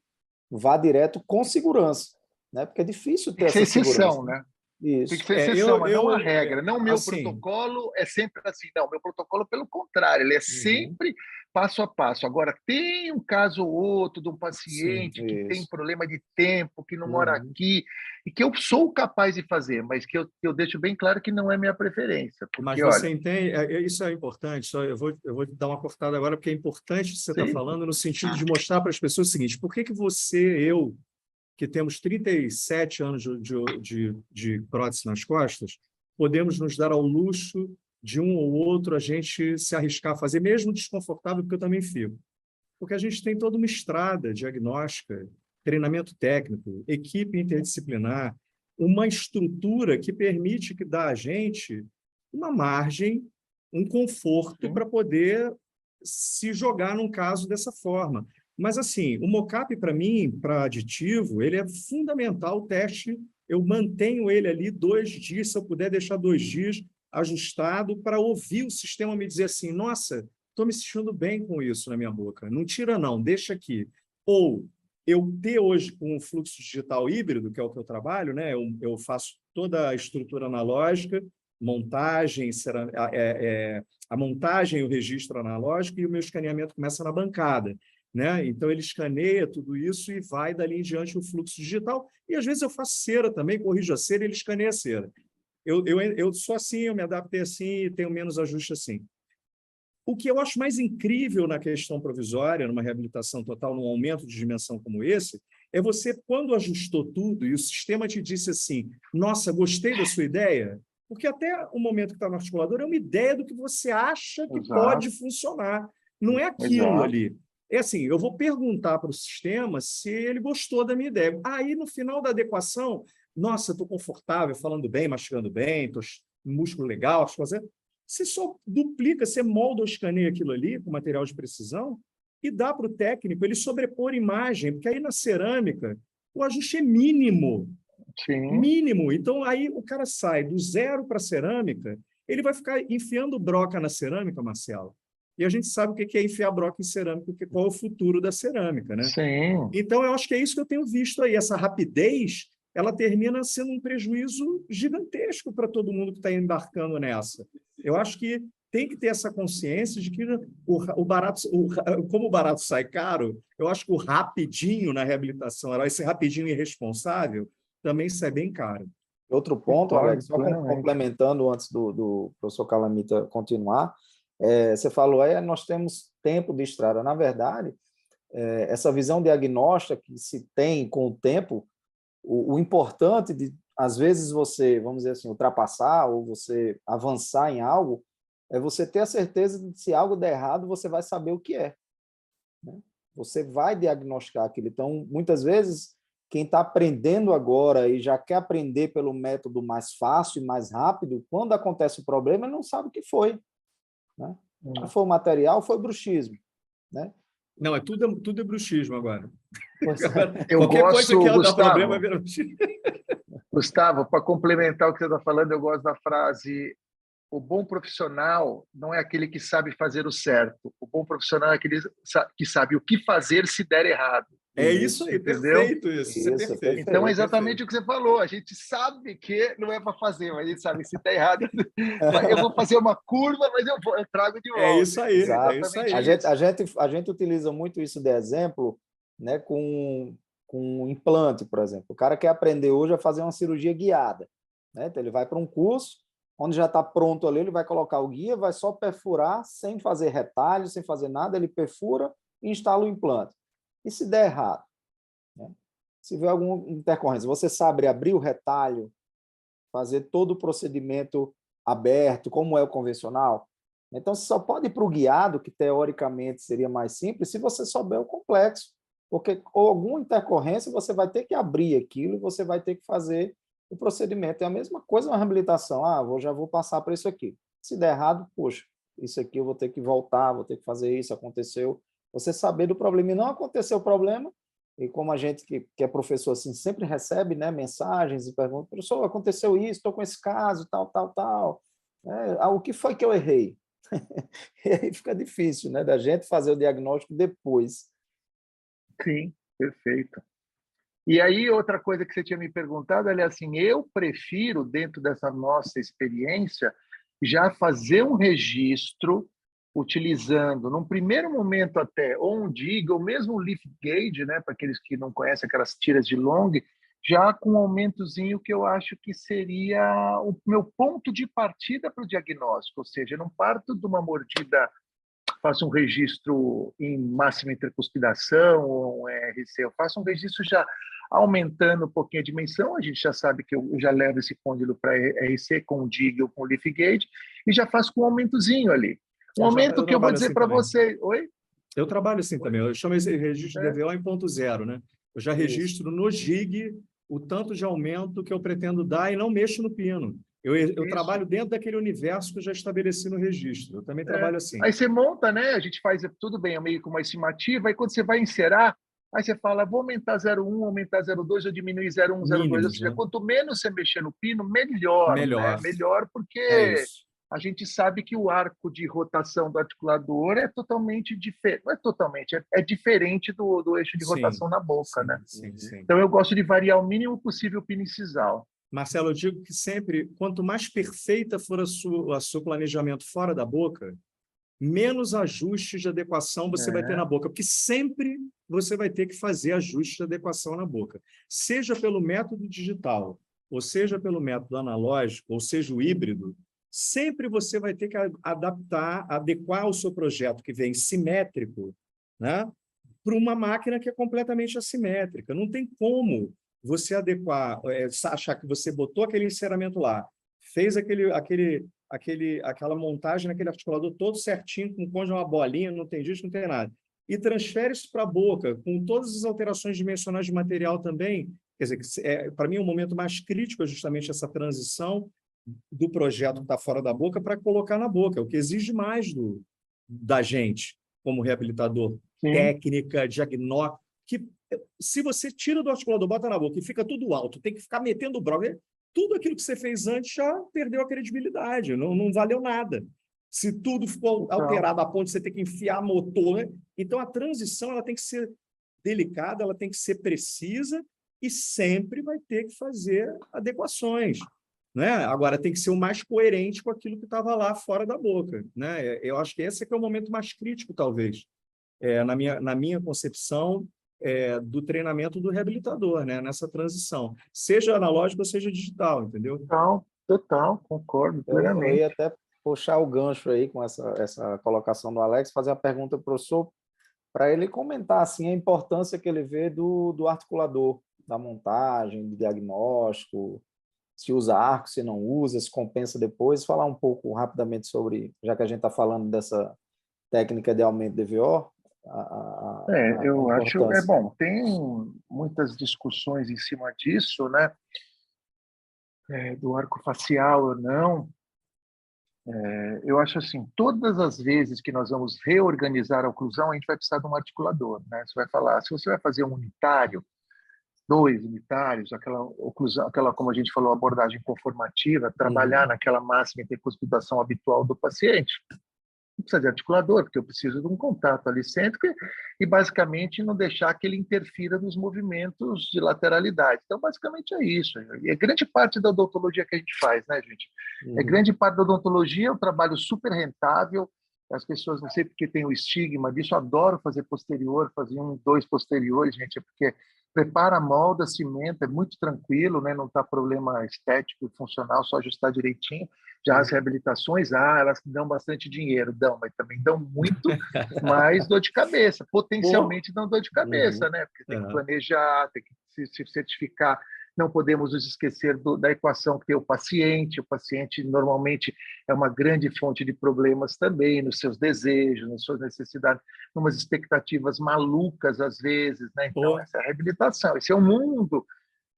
vá direto com segurança, né? Porque é difícil ter essa exceção, segurança, né? Isso. Tem que ser exceção, mas não a regra. Não, meu protocolo é sempre assim. Não, meu protocolo, pelo contrário, ele é sempre passo a passo. Agora, tem um caso ou outro de um paciente que tem problema de tempo, que não mora aqui, e que eu sou capaz de fazer, mas que eu deixo bem claro que não é minha preferência. Porque, mas você entende, isso é importante, só eu vou dar uma cortada agora, porque é importante o que você está falando, no sentido de mostrar para as pessoas o seguinte: por que você, eu, que temos 37 anos de prótese nas costas, podemos nos dar ao luxo de um ou outro a gente se arriscar a fazer, mesmo desconfortável, porque eu também fico. Porque a gente tem toda uma estrada diagnóstica, treinamento técnico, equipe interdisciplinar, uma estrutura que permite que dá a gente uma margem, um conforto para poder se jogar num caso dessa forma. Mas, assim, o mocap, para mim, para aditivo, ele é fundamental, o teste, eu mantenho ele ali 2 dias, se eu puder deixar 2 dias ajustado, para ouvir o sistema me dizer assim: nossa, estou me sentindo bem com isso na minha boca, não tira não, deixa aqui. Ou eu ter hoje com o fluxo digital híbrido, que é o que eu trabalho, né? Eu faço toda a estrutura analógica, montagem, a montagem e o registro analógico, e o meu escaneamento começa na bancada, né? Então, ele escaneia tudo isso e vai dali em diante o fluxo digital. E, às vezes, eu faço cera também, corrijo a cera e ele escaneia a cera. Eu sou assim, eu me adaptei assim e tenho menos ajuste assim. O que eu acho mais incrível na questão provisória, numa reabilitação total, num aumento de dimensão como esse, é você, quando ajustou tudo e o sistema te disse assim: nossa, gostei da sua ideia, porque até o momento que está no articulador é uma ideia do que você acha que pode funcionar. Não é aquilo ali. É assim, eu vou perguntar para o sistema se ele gostou da minha ideia. Aí, no final da adequação, nossa, estou confortável, falando bem, mastigando bem, estou músculo legal, as coisas. Você só duplica, você molda ou escaneia aquilo ali com material de precisão e dá para o técnico ele sobrepor imagem, porque aí na cerâmica o ajuste é mínimo. Mínimo. Então, aí o cara sai do 0 para a cerâmica, ele vai ficar enfiando broca na cerâmica, Marcelo. E a gente sabe o que é enfiar broca em cerâmica, qual é o futuro da cerâmica, né? Sim. Então, eu acho que é isso que eu tenho visto aí. Essa rapidez, ela termina sendo um prejuízo gigantesco para todo mundo que está embarcando nessa. Eu acho que tem que ter essa consciência de que o barato, como o barato sai caro, eu acho que o rapidinho na reabilitação, esse rapidinho irresponsável, também sai bem caro. Outro ponto, Alex, só complementando antes do professor Calamita continuar, você falou, nós temos tempo de estrada. Na verdade, essa visão diagnóstica que se tem com o tempo, o importante de, às vezes, você, vamos dizer assim, ultrapassar ou você avançar em algo, é você ter a certeza de que se algo der errado, você vai saber o que é, né? Você vai diagnosticar aquilo. Então, muitas vezes, quem está aprendendo agora e já quer aprender pelo método mais fácil e mais rápido, quando acontece o problema, ele não sabe o que foi, né? Se foi o material, foi bruxismo, né? Não, tudo é bruxismo agora. Qualquer coisa que dá problema vira bruxismo. Gustavo, para complementar o que você está falando, eu gosto da frase: o bom profissional não é aquele que sabe fazer o certo. O bom profissional é aquele que sabe o que fazer se der errado. É isso aí, entendeu? perfeito isso. Isso é perfeito. Então, é exatamente o que você falou. A gente sabe que não é para fazer, mas a gente sabe que se está errado, eu vou fazer uma curva, mas eu trago de volta. É isso aí, Exato. é isso aí. A gente utiliza muito isso de exemplo, né, com um implante, por exemplo. O cara quer aprender hoje a fazer uma cirurgia guiada, né? Então, ele vai para um curso, onde já está pronto ali, ele vai colocar o guia, vai só perfurar, sem fazer retalho, sem fazer nada, ele perfura e instala o implante. E se der errado? Né? Se houver alguma intercorrência, você sabe abrir o retalho, fazer todo o procedimento aberto, como é o convencional? Então, você só pode ir para o guiado, que teoricamente seria mais simples, se você souber o complexo, porque com alguma intercorrência você vai ter que abrir aquilo e você vai ter que fazer o procedimento. É a mesma coisa na reabilitação. Já vou passar para isso aqui. Se der errado, poxa, isso aqui eu vou ter que voltar, vou ter que fazer isso, aconteceu. Você saber do problema e não aconteceu o problema, e como a gente que é professor assim, sempre recebe, né, mensagens e perguntas, professor, aconteceu isso, estou com esse caso, tal. O que foi que eu errei? E aí fica difícil, né, da gente fazer o diagnóstico depois. Sim, perfeito. E aí, outra coisa que você tinha me perguntado, é assim, eu prefiro, dentro dessa nossa experiência, já fazer um registro utilizando, num primeiro momento até, ou um DIG, ou mesmo um lift gauge, né, para aqueles que não conhecem aquelas tiras de long, já com um aumentozinho que eu acho que seria o meu ponto de partida para o diagnóstico, ou seja, eu não parto de uma mordida, faço um registro em máxima intercuspidação ou um RC, eu faço um registro já aumentando um pouquinho a dimensão, a gente já sabe que eu já levo esse côndilo para RC com o DIG ou com o lift gauge e já faço com um aumentozinho ali. Um aumento que eu vou dizer para você... Oi? Eu trabalho assim também, eu chamo esse registro de DVO em ponto zero, né? Eu já registro no GIG o tanto de aumento que eu pretendo dar e não mexo no pino. Eu trabalho dentro daquele universo que eu já estabeleci no registro. Eu também trabalho assim. Aí você monta, né? A gente faz tudo bem, é meio com uma estimativa, aí quando você vai encerar, aí você fala, vou aumentar 0,1, aumentar 0,2, ou diminuir 0,1, 0,2. Ou seja, quanto menos você mexer no pino, melhor. Melhor. Né? Melhor porque a gente sabe que o arco de rotação do articulador é totalmente diferente. Não é totalmente, é diferente do eixo de rotação na boca, né? Sim. Então, eu gosto de variar o mínimo possível o pino incisal. Marcelo, eu digo que sempre, quanto mais perfeita for o seu planejamento fora da boca, menos ajustes de adequação você vai ter na boca, porque sempre você vai ter que fazer ajustes de adequação na boca, seja pelo método digital, ou seja pelo método analógico, ou seja o híbrido, sempre você vai ter que adequar o seu projeto que vem simétrico, né, para uma máquina que é completamente assimétrica. Não tem como você adequar, achar que você botou aquele enceramento lá, fez aquela montagem naquele articulador todo certinho, com côndilo, uma bolinha, não tem disco, não tem nada, e transfere isso para a boca, com todas as alterações dimensionais de material também. Quer dizer, para mim, o momento mais crítico é justamente essa transição do projeto que está fora da boca para colocar na boca, o que exige mais da gente, como reabilitador. Sim. Técnica, diagnóstico, que se você tira do articulador, bota na boca e fica tudo alto, tem que ficar metendo o braço, tudo aquilo que você fez antes já perdeu a credibilidade, não valeu nada. Se tudo ficou alterado a ponto de você ter que enfiar motor, né? Então a transição ela tem que ser delicada, ela tem que ser precisa e sempre vai ter que fazer adequações. Né? Agora, tem que ser o mais coerente com aquilo que estava lá fora da boca. Né? Eu acho que esse é o momento mais crítico, talvez, na minha concepção do treinamento do reabilitador, né? Nessa transição. Seja analógico ou seja digital, entendeu? Total, concordo plenamente. Eu ia até puxar o gancho aí com essa colocação do Alex, fazer a pergunta para o professor, para ele comentar assim, a importância que ele vê do articulador, da montagem, do diagnóstico, se usa arco, se não usa, se compensa depois, falar um pouco rapidamente sobre, já que a gente está falando dessa técnica de aumento de DVO, eu acho, bom, tem muitas discussões em cima disso, né? Do arco facial ou não. Eu acho assim, todas as vezes que nós vamos reorganizar a oclusão, a gente vai precisar de um articulador, né? Você vai falar, se você vai fazer um unitário, 2 unitários, aquela oclusão, aquela, como a gente falou, abordagem conformativa, trabalhar naquela máxima intercuspidação habitual do paciente. precisa de articulador, porque eu preciso de um contato ali cêntrico e basicamente não deixar que ele interfira nos movimentos de lateralidade. Então, basicamente é isso. E é grande parte da odontologia que a gente faz, né, gente? É grande parte da odontologia, é um trabalho super rentável. As pessoas, não sei porque tem o estigma disso, eu adoro fazer posterior, fazer 1, 2 posteriores, gente, é porque prepara, molda, cimenta, é muito tranquilo, né? Não está problema estético e funcional, só ajustar direitinho. Já as reabilitações, elas dão bastante dinheiro, dão, mas também dão muito mais dor de cabeça, potencialmente dão dor de cabeça, né? Porque tem que planejar, tem que se certificar. Não podemos nos esquecer da equação que tem o paciente normalmente é uma grande fonte de problemas também, nos seus desejos, nas suas necessidades, umas expectativas malucas às vezes, né? Então, essa é a reabilitação, esse é o mundo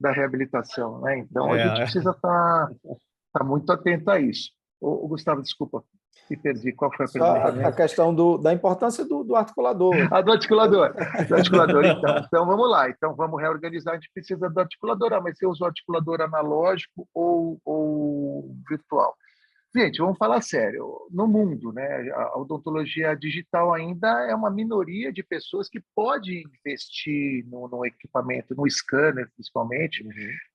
da reabilitação, né? Então, a gente precisa estar muito atento a isso. Gustavo, desculpa, me perdi. Qual foi a pergunta? A questão da importância do articulador. Do articulador. Do articulador, então. Então, vamos lá. Então, vamos reorganizar. A gente precisa do articulador. Mas você usa o articulador analógico ou virtual? Gente, vamos falar sério. No mundo, né, a odontologia digital ainda é uma minoria de pessoas que pode investir no equipamento, no scanner, principalmente,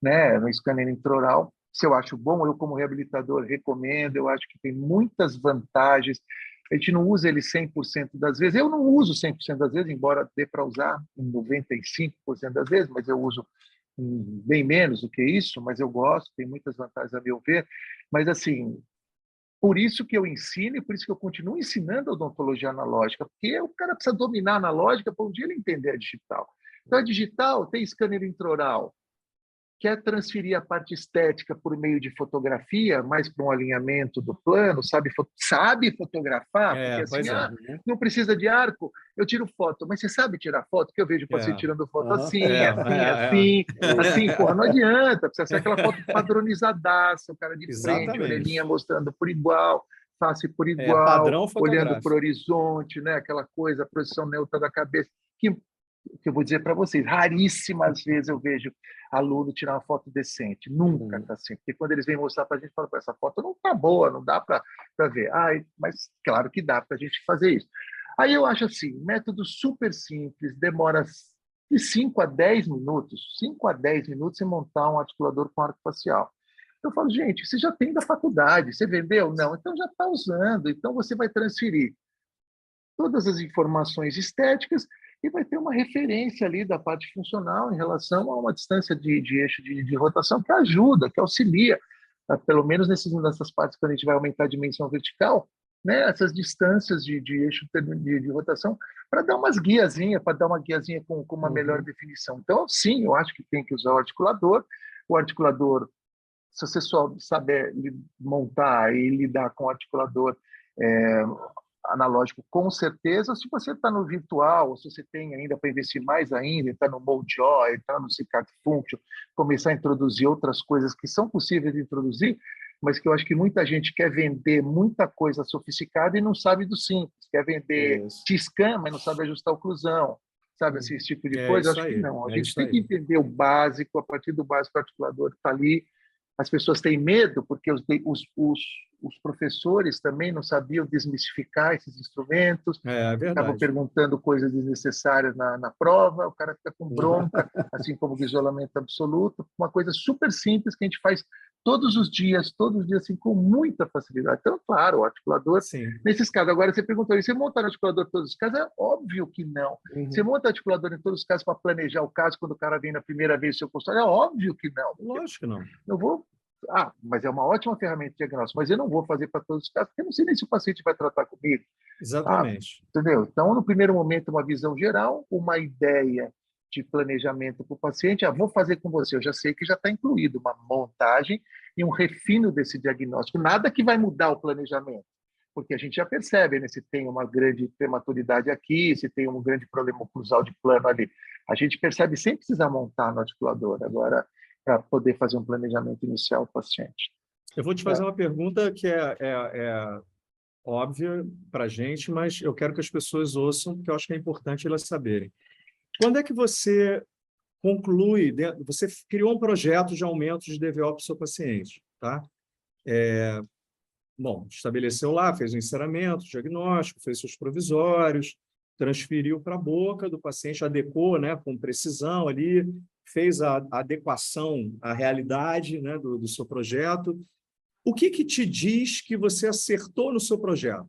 né, no scanner intraoral. Se eu acho bom, eu como reabilitador recomendo, eu acho que tem muitas vantagens. A gente não usa ele 100% das vezes. Eu não uso 100% das vezes, embora dê para usar 95% das vezes, mas eu uso bem menos do que isso, mas eu gosto, tem muitas vantagens a meu ver. Mas, assim, por isso que eu ensino e por isso que eu continuo ensinando a odontologia analógica, porque o cara precisa dominar a analógica para um dia ele entender a digital. Então, a digital tem scanner intraoral, quer transferir a parte estética por meio de fotografia, mais para um alinhamento do plano, sabe fotografar, porque assim, não precisa de arco, eu tiro foto, mas você sabe tirar foto? Que eu vejo o paciente tirando foto assim, porra, não adianta, precisa ser aquela foto padronizadaça, o cara de frente, orelhinha mostrando por igual, face por igual, olhando para o horizonte, né? Aquela coisa, a posição neutra da cabeça, que eu vou dizer para vocês, raríssimas vezes eu vejo aluno tirar uma foto decente, nunca está assim, porque quando eles vêm mostrar para a gente, falam, essa foto não está boa, não dá para ver. Mas claro que dá para a gente fazer isso. Aí eu acho assim, método super simples, demora de 5 a 10 minutos, 5 a 10 minutos em montar um articulador com arco facial. Eu falo, gente, você já tem da faculdade, você vendeu? Não, então já está usando, então você vai transferir todas as informações estéticas e vai ter uma referência ali da parte funcional em relação a uma distância de eixo de rotação que ajuda, que auxilia, pelo menos nessas partes que a gente vai aumentar a dimensão vertical, né, essas distâncias de eixo de rotação, para dar umas guiazinhas, para dar uma guiazinha com uma melhor definição. Então, sim, eu acho que tem que usar o articulador, se você só saber montar e lidar com o articulador analógico, com certeza. Se você está no virtual, ou se você tem ainda para investir mais ainda, entrar no Moldjoy, entrar no Cicat Function, começar a introduzir outras coisas que são possíveis de introduzir, mas que eu acho que muita gente quer vender muita coisa sofisticada e não sabe do simples, quer vender T-scan, mas não sabe ajustar a oclusão, sabe, esse tipo de coisa. Acho que não. A gente tem que entender o básico, a partir do básico, o articulador está ali. As pessoas têm medo porque os professores também não sabiam desmistificar esses instrumentos, estavam perguntando coisas desnecessárias na prova, o cara fica com bronca, assim como o isolamento absoluto, uma coisa super simples que a gente faz todos os dias, assim, com muita facilidade. Então, claro, o articulador, nesses casos. Agora, você perguntou, você monta o articulador em todos os casos? É óbvio que não. Você monta o articulador em todos os casos para planejar o caso quando o cara vem na primeira vez no seu consultório? É óbvio que não. Lógico que não. Eu vou... mas é uma ótima ferramenta de diagnóstico, mas eu não vou fazer para todos os casos, porque eu não sei nem se o paciente vai tratar comigo. Exatamente. Entendeu? Então, no primeiro momento, uma visão geral, uma ideia de planejamento para o paciente. Vou fazer com você. Eu já sei que já está incluído uma montagem e um refino desse diagnóstico. Nada que vai mudar o planejamento, porque a gente já percebe, né, se tem uma grande prematuridade aqui, se tem um grande problema oclusal de plano ali. A gente percebe sem precisar montar no articulador. Agora, para poder fazer um planejamento inicial do paciente. Eu vou te fazer uma pergunta que é óbvia para a gente, mas eu quero que as pessoas ouçam, porque eu acho que é importante elas saberem. Quando é que você conclui, você criou um projeto de aumento de DVO para o seu paciente, tá? Bom, estabeleceu lá, fez o enceramento, diagnóstico, fez seus provisórios, transferiu para a boca do paciente, adequou, né, com precisão ali, fez a adequação à realidade, né, do seu projeto. O que te diz que você acertou no seu projeto?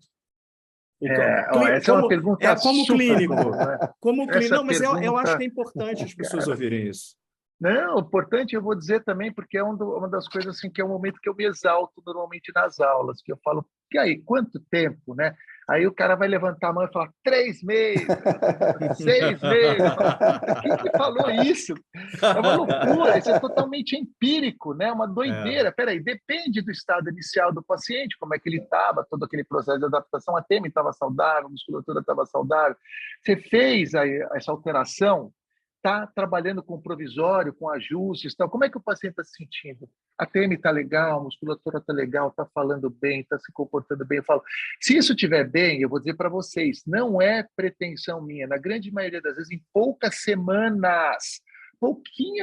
Essa é uma pergunta como super clínico. comum, né? Como clínico. Essa Não, mas eu acho pergunta, que é importante as pessoas cara, ouvirem isso. não, importante eu vou dizer também, porque é uma das coisas assim, que é um momento que eu me exalto normalmente nas aulas, que eu falo, e aí, quanto tempo, né? Aí o cara vai levantar a mão e falar, 3 meses, 6 meses. Quem que falou isso? É uma loucura, isso é totalmente empírico, né? Uma doideira. Peraí, depende do estado inicial do paciente, como é que ele estava, todo aquele processo de adaptação, a TEME estava saudável, a musculatura estava saudável. Você fez aí essa alteração, está trabalhando com provisório, com ajustes, tal. Como é que o paciente está se sentindo? A TM está legal, a musculatura está legal, está falando bem, está se comportando bem. Eu falo, se isso estiver bem, eu vou dizer para vocês, não é pretensão minha. Na grande maioria das vezes, em pouquinhas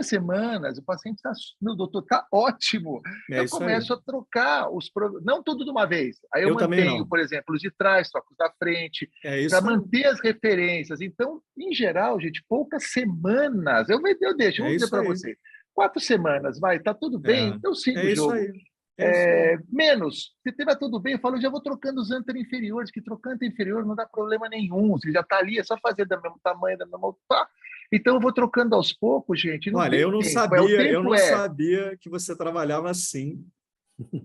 semanas, o paciente está, meu doutor, está ótimo. Eu isso aí. começo a trocar não tudo de uma vez. Aí eu mantenho, por exemplo, os de trás, troco os da frente, para manter as referências. Então, em geral, gente, poucas semanas. Eu deixo, vou dizer para você. 4 semanas, vai, tá tudo bem, eu sigo o jogo. Menos, se tiver tudo bem, eu falo, já vou trocando os anteriores, que trocando inferior não dá problema nenhum. Você já está ali, é só fazer do mesmo tamanho, da mesma. Tá. Então eu vou trocando aos poucos, gente. Olha, eu não sabia que você trabalhava assim,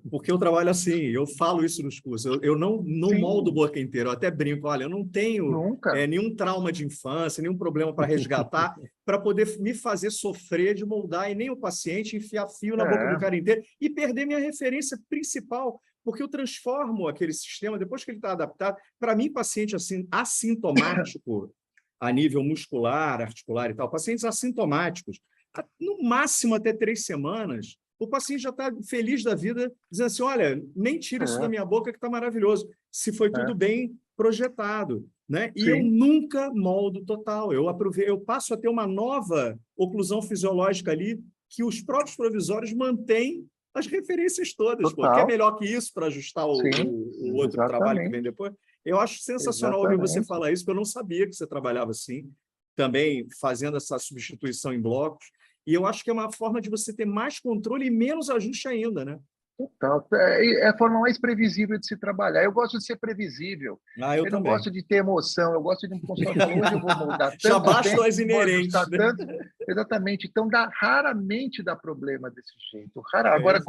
porque eu trabalho assim, eu falo isso nos cursos, eu não moldo boca inteira, eu até brinco, olha, eu não tenho nenhum trauma de infância, nenhum problema para resgatar, para poder me fazer sofrer de moldar, e nem o paciente enfiar fio na boca do cara inteiro e perder minha referência principal, porque eu transformo aquele sistema, depois que ele está adaptado, para mim, paciente assim, assintomático, a nível muscular, articular e tal, pacientes assintomáticos, no máximo até 3 semanas, o paciente já está feliz da vida, dizendo assim, olha, nem tira isso da minha boca que está maravilhoso, se foi tudo bem projetado. Né? E eu nunca moldo total, eu passo a ter uma nova oclusão fisiológica ali, que os próprios provisórios mantêm as referências todas. Pô. Quer melhor que isso para ajustar o outro trabalho que vem depois? Eu acho sensacional ouvir você falar isso, porque eu não sabia que você trabalhava assim, também fazendo essa substituição em blocos. E eu acho que é uma forma de você ter mais controle e menos ajuste ainda, né? Total. É a forma mais previsível de se trabalhar. Eu gosto de ser previsível. Eu não gosto de ter emoção. Eu gosto de um consultório falar, hoje eu vou mudar tanto. Já bastam as inerentes. Né? Tanto. Exatamente. Então, raramente dá problema desse jeito. Agora,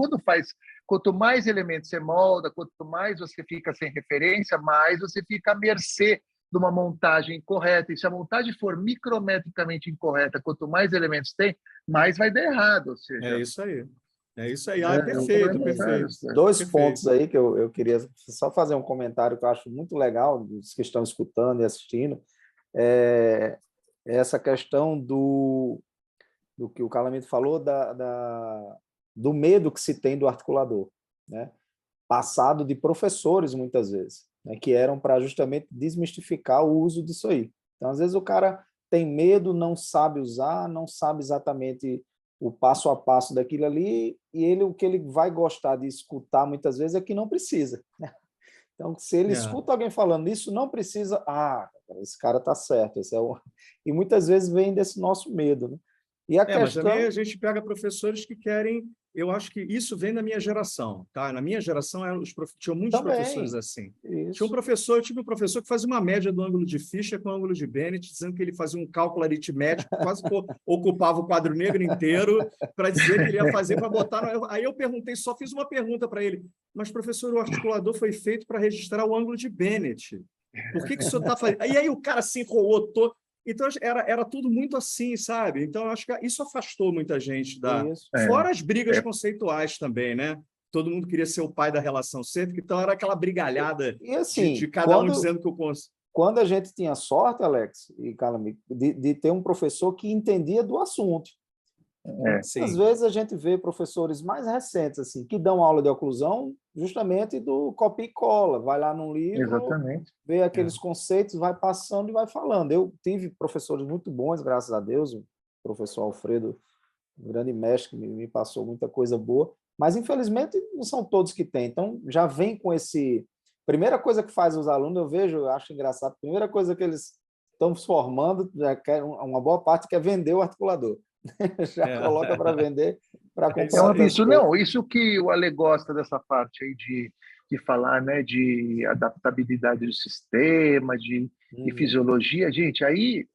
quanto mais elementos você molda, quanto mais você fica sem referência, mais você fica à mercê de uma montagem incorreta. E se a montagem for micrometricamente incorreta, quanto mais elementos tem, mais vai dar errado. Ou seja, é isso aí. É isso aí. Perfeito, perfeito. 2 pontos aí que eu queria só fazer um comentário que eu acho muito legal, dos que estão escutando e assistindo, essa questão do que o Calamito falou, do medo que se tem do articulador, né? Passado de professores, muitas vezes, né? Que eram para justamente desmistificar o uso disso aí. Então, às vezes, o cara tem medo, não sabe usar, não sabe exatamente o passo a passo daquilo ali, e o que ele vai gostar de escutar muitas vezes é que não precisa. Né? Então, se ele escuta alguém falando isso, não precisa, esse cara está certo. E muitas vezes vem desse nosso medo. Né? E mas também a gente pega professores que querem, eu acho que isso vem da minha geração. Tá? Na minha geração, tinham muitos professores assim. Isso. Eu tive um professor que fazia uma média do ângulo de Fischer com o ângulo de Bennett, dizendo que ele fazia um cálculo aritmético, quase ocupava o quadro negro inteiro para dizer que ele ia fazer para botar. Aí eu perguntei, só fiz uma pergunta para ele, mas professor, o articulador foi feito para registrar o ângulo de Bennett. Por que o senhor está fazendo? E aí o cara se enrolou todo. Então, era tudo muito assim, sabe? Então, eu acho que isso afastou muita gente fora as brigas conceituais também, né? Todo mundo queria ser o pai da relação cêntrica, então era aquela brigalhada de cada um dizendo que o conceito. Quando a gente tinha sorte, Alex e Calamito, de ter um professor que entendia do assunto. Às vezes a gente vê professores mais recentes assim que dão aula de oclusão justamente do copia e cola, vai lá num livro, vê aqueles conceitos, vai passando e vai falando. Eu tive professores muito bons, graças a Deus, o professor Alfredo, um grande mestre, que me passou muita coisa boa, Mas, infelizmente, não são todos que têm. Então, já vem com esse... Primeira coisa que faz os alunos, eu vejo, eu acho engraçado, a primeira coisa que eles estão se formando, já quer, uma boa parte quer vender o articulador. Já coloca para vender, para comprar. Isso que o Ale gosta dessa parte aí de falar, né, de adaptabilidade do sistema, de fisiologia, gente, aí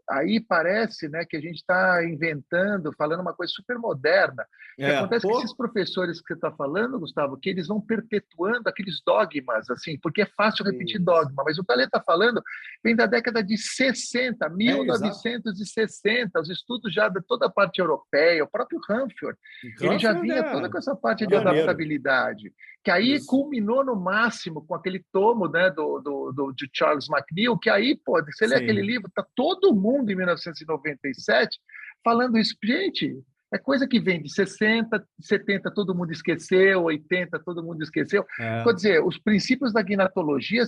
parece, né, que a gente está inventando, falando uma coisa super moderna. O que acontece é que esses professores que você está falando, Gustavo, que eles vão perpetuando aqueles dogmas, assim, porque é fácil repetir dogma, mas o que o Ale está falando vem da década de 60, 1960, os estudos já de toda a parte europeia, o próprio Humphrey, ele já vinha toda com essa parte de adaptabilidade, que aí culminou no máximo com aquele tomo, né, de Charles McNeill, que aí, pô, você lê aquele livro, tá todo mundo em 1997 falando isso. Gente, é coisa que vem de 60, 70, todo mundo esqueceu, 80, todo mundo esqueceu. Quer dizer, os princípios da gnatologia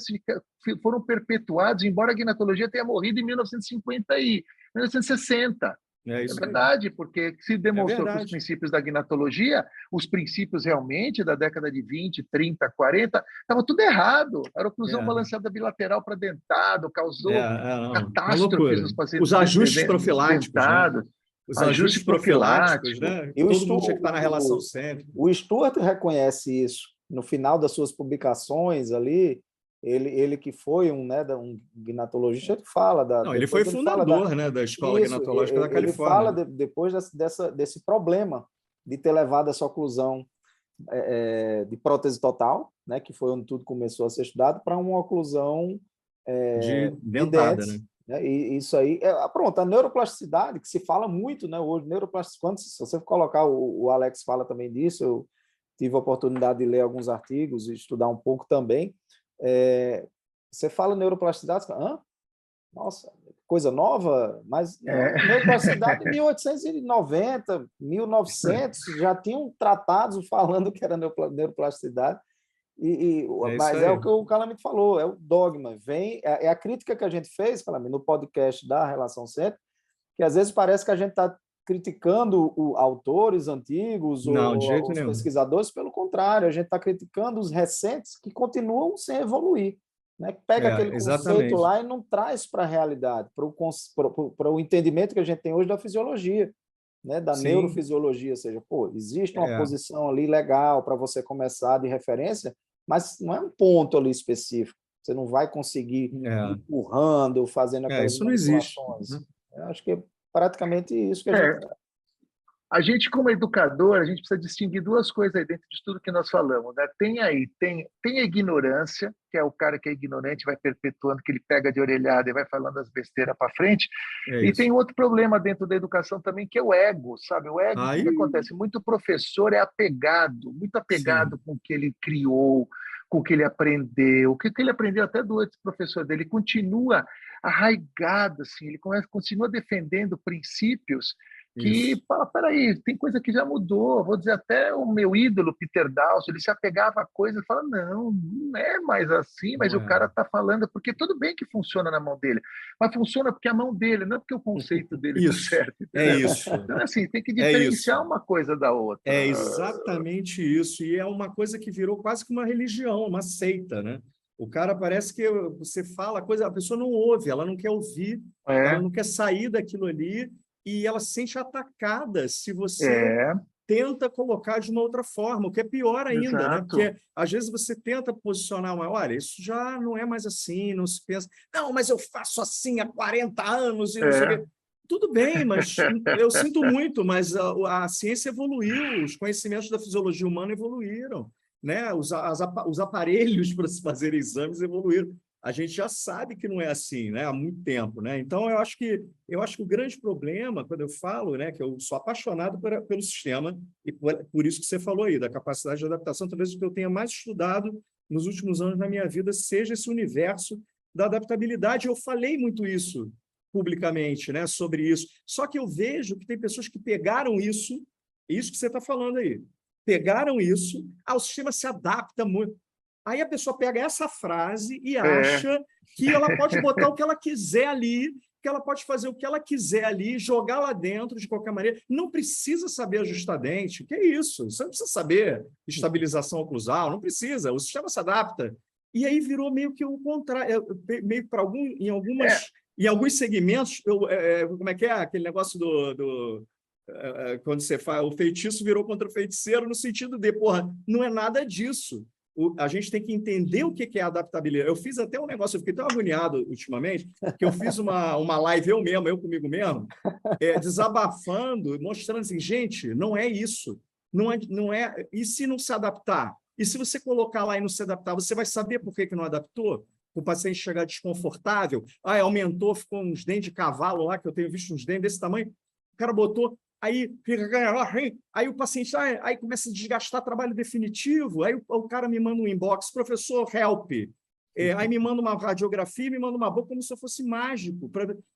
foram perpetuados, embora a gnatologia tenha morrido em 1960. É verdade, porque se demonstrou que os princípios da gnatologia, os princípios realmente da década de 20, 30, 40, estava tudo errado. Era oclusão balanceada bilateral para dentado, causou catástrofes nos pacientes. Os ajustes profiláticos, né? Os ajustes profiláticos, né? E todo mundo tinha que estar na relação sempre. O Stuart reconhece isso. No final das suas publicações ali, ele que foi um gnatologista, ele fala ele foi fundador, né, da Escola Gnatológica da Califórnia. Ele fala depois desse problema de ter levado essa oclusão de prótese total, né, que foi onde tudo começou a ser estudado, para uma oclusão de dentada, de dentes, né? E isso aí, pronto, a neuroplasticidade, que se fala muito, né, hoje, neuroplasticidade, se você colocar, o Alex fala também disso, eu tive a oportunidade de ler alguns artigos e estudar um pouco também. Você fala neuroplasticidade, nossa, coisa nova, mas neuroplasticidade em 1890, 1900, já tinham tratados falando que era neuroplasticidade, mas é o que o Calamity falou, é o dogma, é a crítica que a gente fez, Calamity, no podcast da Relação Centro, que às vezes parece que a gente está criticando autores antigos ou os pesquisadores, pelo contrário, a gente está criticando os recentes que continuam sem evoluir, né? Pega aquele conceito lá e não traz para a realidade, para o entendimento que a gente tem hoje da fisiologia, né? Da neurofisiologia, ou seja, existe uma posição ali legal para você começar de referência, mas não é um ponto ali específico, você não vai conseguir empurrando, fazendo aquelas manipulações. Eu acho que praticamente isso que a gente... A gente, como educador, a gente precisa distinguir duas coisas aí dentro de tudo que nós falamos, né? Tem a ignorância, que é o cara que é ignorante, vai perpetuando, que ele pega de orelhada e vai falando as besteiras para frente. E tem outro problema dentro da educação também, que é o ego, sabe? O ego, o que acontece? Muito professor é muito apegado com o que ele criou, com o que ele aprendeu. O que ele aprendeu até do outro professor dele, ele continua arraigado, assim, ele continua defendendo princípios que, peraí, tem coisa que já mudou. Vou dizer, até o meu ídolo, Peter Dawson, ele se apegava a coisas e fala, não é mais assim, mas o cara está falando, porque tudo bem que funciona na mão dele, mas funciona porque a mão dele, não é porque o conceito dele está certo. Entendeu? Então, assim, tem que diferenciar uma coisa da outra. É exatamente isso, e é uma coisa que virou quase que uma religião, uma seita, né? O cara parece que você fala coisa, a pessoa não ouve, ela não quer ouvir, ela não quer sair daquilo ali, e ela se sente atacada se você tenta colocar de uma outra forma, o que é pior ainda, né? Porque às vezes você tenta posicionar olha, isso já não é mais assim, não se pensa, não, mas eu faço assim há 40 anos e não sei o quê. Tudo bem, mas eu sinto muito, mas a ciência evoluiu, os conhecimentos da fisiologia humana evoluíram, né? Os aparelhos para se fazer exames evoluíram. A gente já sabe que não é assim, né? Há muito tempo, né? Então, eu acho que o grande problema, quando eu falo, né, que eu sou apaixonado pelo sistema, e por isso que você falou aí, da capacidade de adaptação, talvez o que eu tenha mais estudado nos últimos anos da minha vida seja esse universo da adaptabilidade. Eu falei muito isso publicamente, né, sobre isso. Só que eu vejo que tem pessoas que pegaram isso que você está falando aí, pegaram isso, o sistema se adapta muito. Aí a pessoa pega essa frase e acha que ela pode botar o que ela quiser ali, que ela pode fazer o que ela quiser ali, jogar lá dentro de qualquer maneira. Não precisa saber ajustar dente. Que é isso? Você não precisa saber estabilização oclusal, não precisa. O sistema se adapta. E aí virou meio que o contrário. Meio para em alguns segmentos, como é que é aquele negócio quando você faz o feitiço virou contra o feiticeiro, no sentido de, porra, não é nada disso. A gente tem que entender o que é adaptabilidade. Eu fiz até um negócio, eu fiquei tão agoniado ultimamente, que eu fiz uma live eu comigo mesmo, desabafando, mostrando assim, gente, não é isso. Não é. E se não se adaptar? E se você colocar lá e não se adaptar, você vai saber por que não adaptou? O paciente chegar desconfortável, aumentou, ficou uns dentes de cavalo lá, que eu tenho visto uns dentes desse tamanho, o cara botou, aí fica, aí o paciente aí começa a desgastar trabalho definitivo, aí o cara me manda um inbox, professor, help. Aí me manda uma radiografia, me manda uma boca como se eu fosse mágico.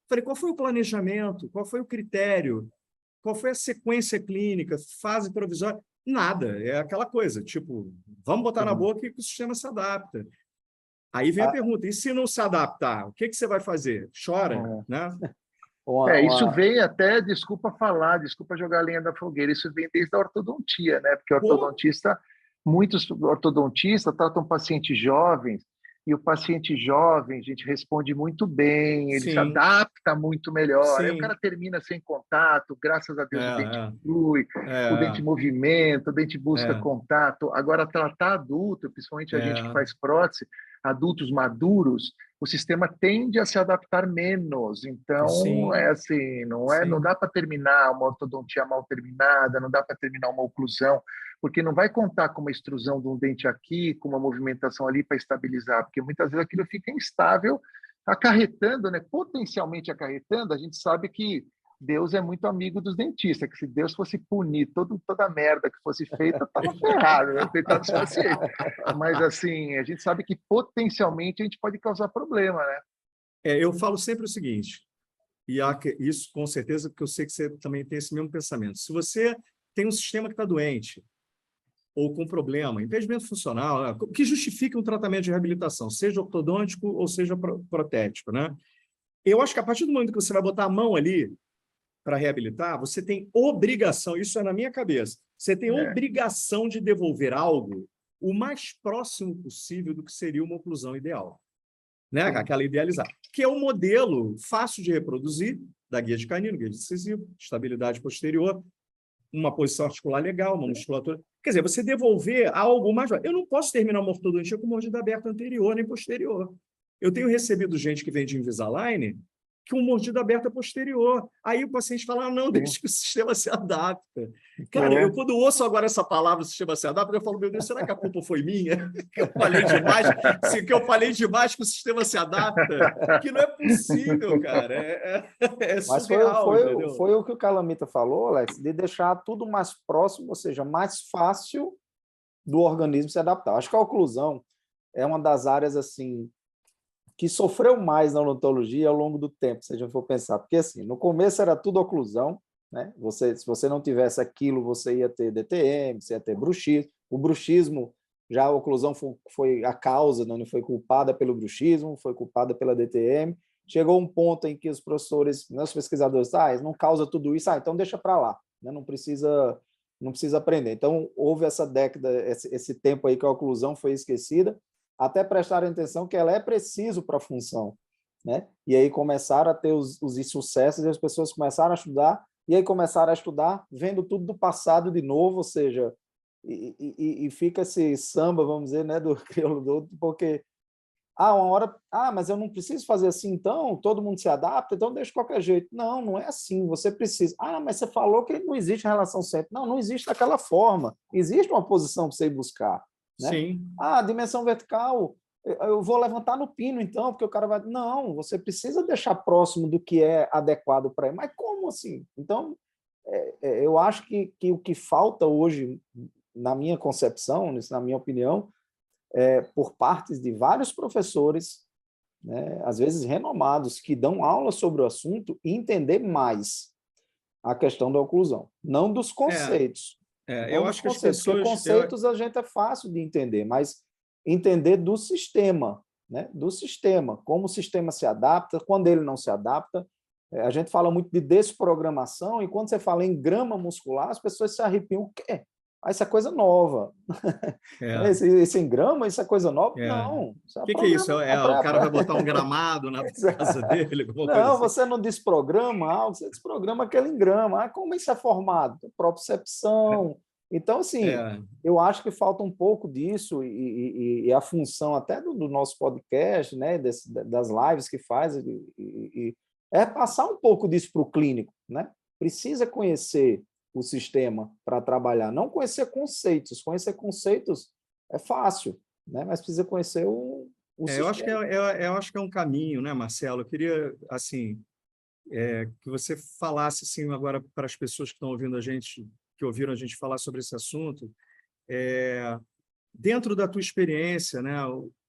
Falei, qual foi o planejamento? Qual foi o critério? Qual foi a sequência clínica? Fase provisória? Nada. É aquela coisa, tipo, vamos botar na boca e que o sistema se adapta. Aí vem a pergunta, e se não se adaptar, o que você vai fazer? Chora, né? Isso vem até, desculpa jogar a lenha da fogueira, isso vem desde a ortodontia, né? Porque muitos ortodontistas tratam pacientes jovens, e o paciente jovem, a gente responde muito bem, ele se adapta muito melhor. Aí o cara termina sem contato, graças a Deus o dente flui, o dente movimenta, o dente busca contato. Agora, tratar adulto, principalmente a gente que faz prótese, adultos maduros, o sistema tende a se adaptar menos. Então, não dá para terminar uma ortodontia mal terminada, não dá para terminar uma oclusão, porque não vai contar com uma extrusão de um dente aqui, com uma movimentação ali para estabilizar, porque muitas vezes aquilo fica instável, acarretando, né? Potencialmente acarretando. A gente sabe que Deus é muito amigo dos dentistas, que se Deus fosse punir toda a merda que fosse feita, estava ferrado, né? Coitado dos pacientes. Mas, assim, a gente sabe que potencialmente a gente pode causar problema, né? Eu falo sempre o seguinte, e isso com certeza, porque eu sei que você também tem esse mesmo pensamento. Se você tem um sistema que está doente, ou com problema, impedimento funcional, que justifique um tratamento de reabilitação, seja ortodôntico ou seja protético, né? Eu acho que a partir do momento que você vai botar a mão ali para reabilitar, você tem obrigação, isso é na minha cabeça, você tem obrigação de devolver algo o mais próximo possível do que seria uma oclusão ideal, né? Aquela idealizada, que é um modelo fácil de reproduzir da guia de canino, guia decisivo, estabilidade posterior, uma posição articular legal, uma musculatura. Quer dizer, você devolver algo mais... Eu não posso terminar uma ortodontia com mordida aberta anterior nem posterior. Eu tenho recebido gente que vem de Invisalign com mordida aberta posterior. Aí o paciente fala, não, deixa que o sistema se adapta. Cara, eu quando ouço agora essa palavra, o sistema se adapta, eu falo, meu Deus, será que a culpa foi minha? Que eu falei demais? Que eu falei demais que o sistema se adapta? Que não é possível, cara. Mas surreal, foi o que o Calamita falou, Alex, de deixar tudo mais próximo, ou seja, mais fácil do organismo se adaptar. Acho que a oclusão é uma das áreas, assim, que sofreu mais na odontologia ao longo do tempo, se a gente for pensar. Porque, assim, no começo era tudo oclusão, né? Se você não tivesse aquilo, você ia ter DTM, você ia ter bruxismo. O bruxismo, já a oclusão foi a causa, não foi culpada pelo bruxismo, foi culpada pela DTM. Chegou um ponto em que os professores, os pesquisadores, não causa tudo isso, então deixa para lá, né? Não precisa aprender. Então, houve essa década, esse tempo aí que a oclusão foi esquecida, até prestar atenção que ela é preciso para a função, né? E aí começaram a ter os insucessos e as pessoas começaram a estudar, e aí começaram a estudar vendo tudo do passado de novo, ou seja, e fica esse samba, vamos dizer, né, do crioulo, porque uma hora, mas eu não preciso fazer assim, então todo mundo se adapta, então deixa de qualquer jeito. Não é assim, você precisa. Mas você falou que não existe relação sempre. Não existe daquela forma. Existe uma posição para você ir buscar. Né? Sim. Dimensão vertical, eu vou levantar no pino, então, porque o cara vai... Não, você precisa deixar próximo do que é adequado para ele. Mas como assim? Então, eu acho que o que falta hoje, na minha concepção, na minha opinião, por partes de vários professores, né, às vezes renomados, que dão aula sobre o assunto, e entender mais a questão da oclusão, não dos conceitos. Eu acho que as pessoas... conceitos a gente é fácil de entender, mas entender do sistema, né? Do sistema, como o sistema se adapta, quando ele não se adapta, A gente fala muito de desprogramação, e quando você fala em grama muscular, as pessoas se arrepiam. O quê? Ah, isso é coisa nova. Esse engrama, isso é coisa nova? Não. O que é isso? O cara vai botar um gramado na casa dele? Não, assim. Você não desprograma algo, você desprograma aquele engrama. Ah, como isso é formado? Propriocepção. Então, assim, eu acho que falta um pouco disso, e a função até do nosso podcast, né, das lives que faz, é passar um pouco disso para o clínico, né? Precisa conhecer o sistema para trabalhar, não conhecer conceitos. Conhecer conceitos é fácil, né? Mas precisa conhecer o sistema. Eu acho que é um caminho, né, Marcelo? Eu queria, assim, que você falasse assim, agora para as pessoas que estão ouvindo a gente, que ouviram a gente falar sobre esse assunto, dentro da tua experiência, né?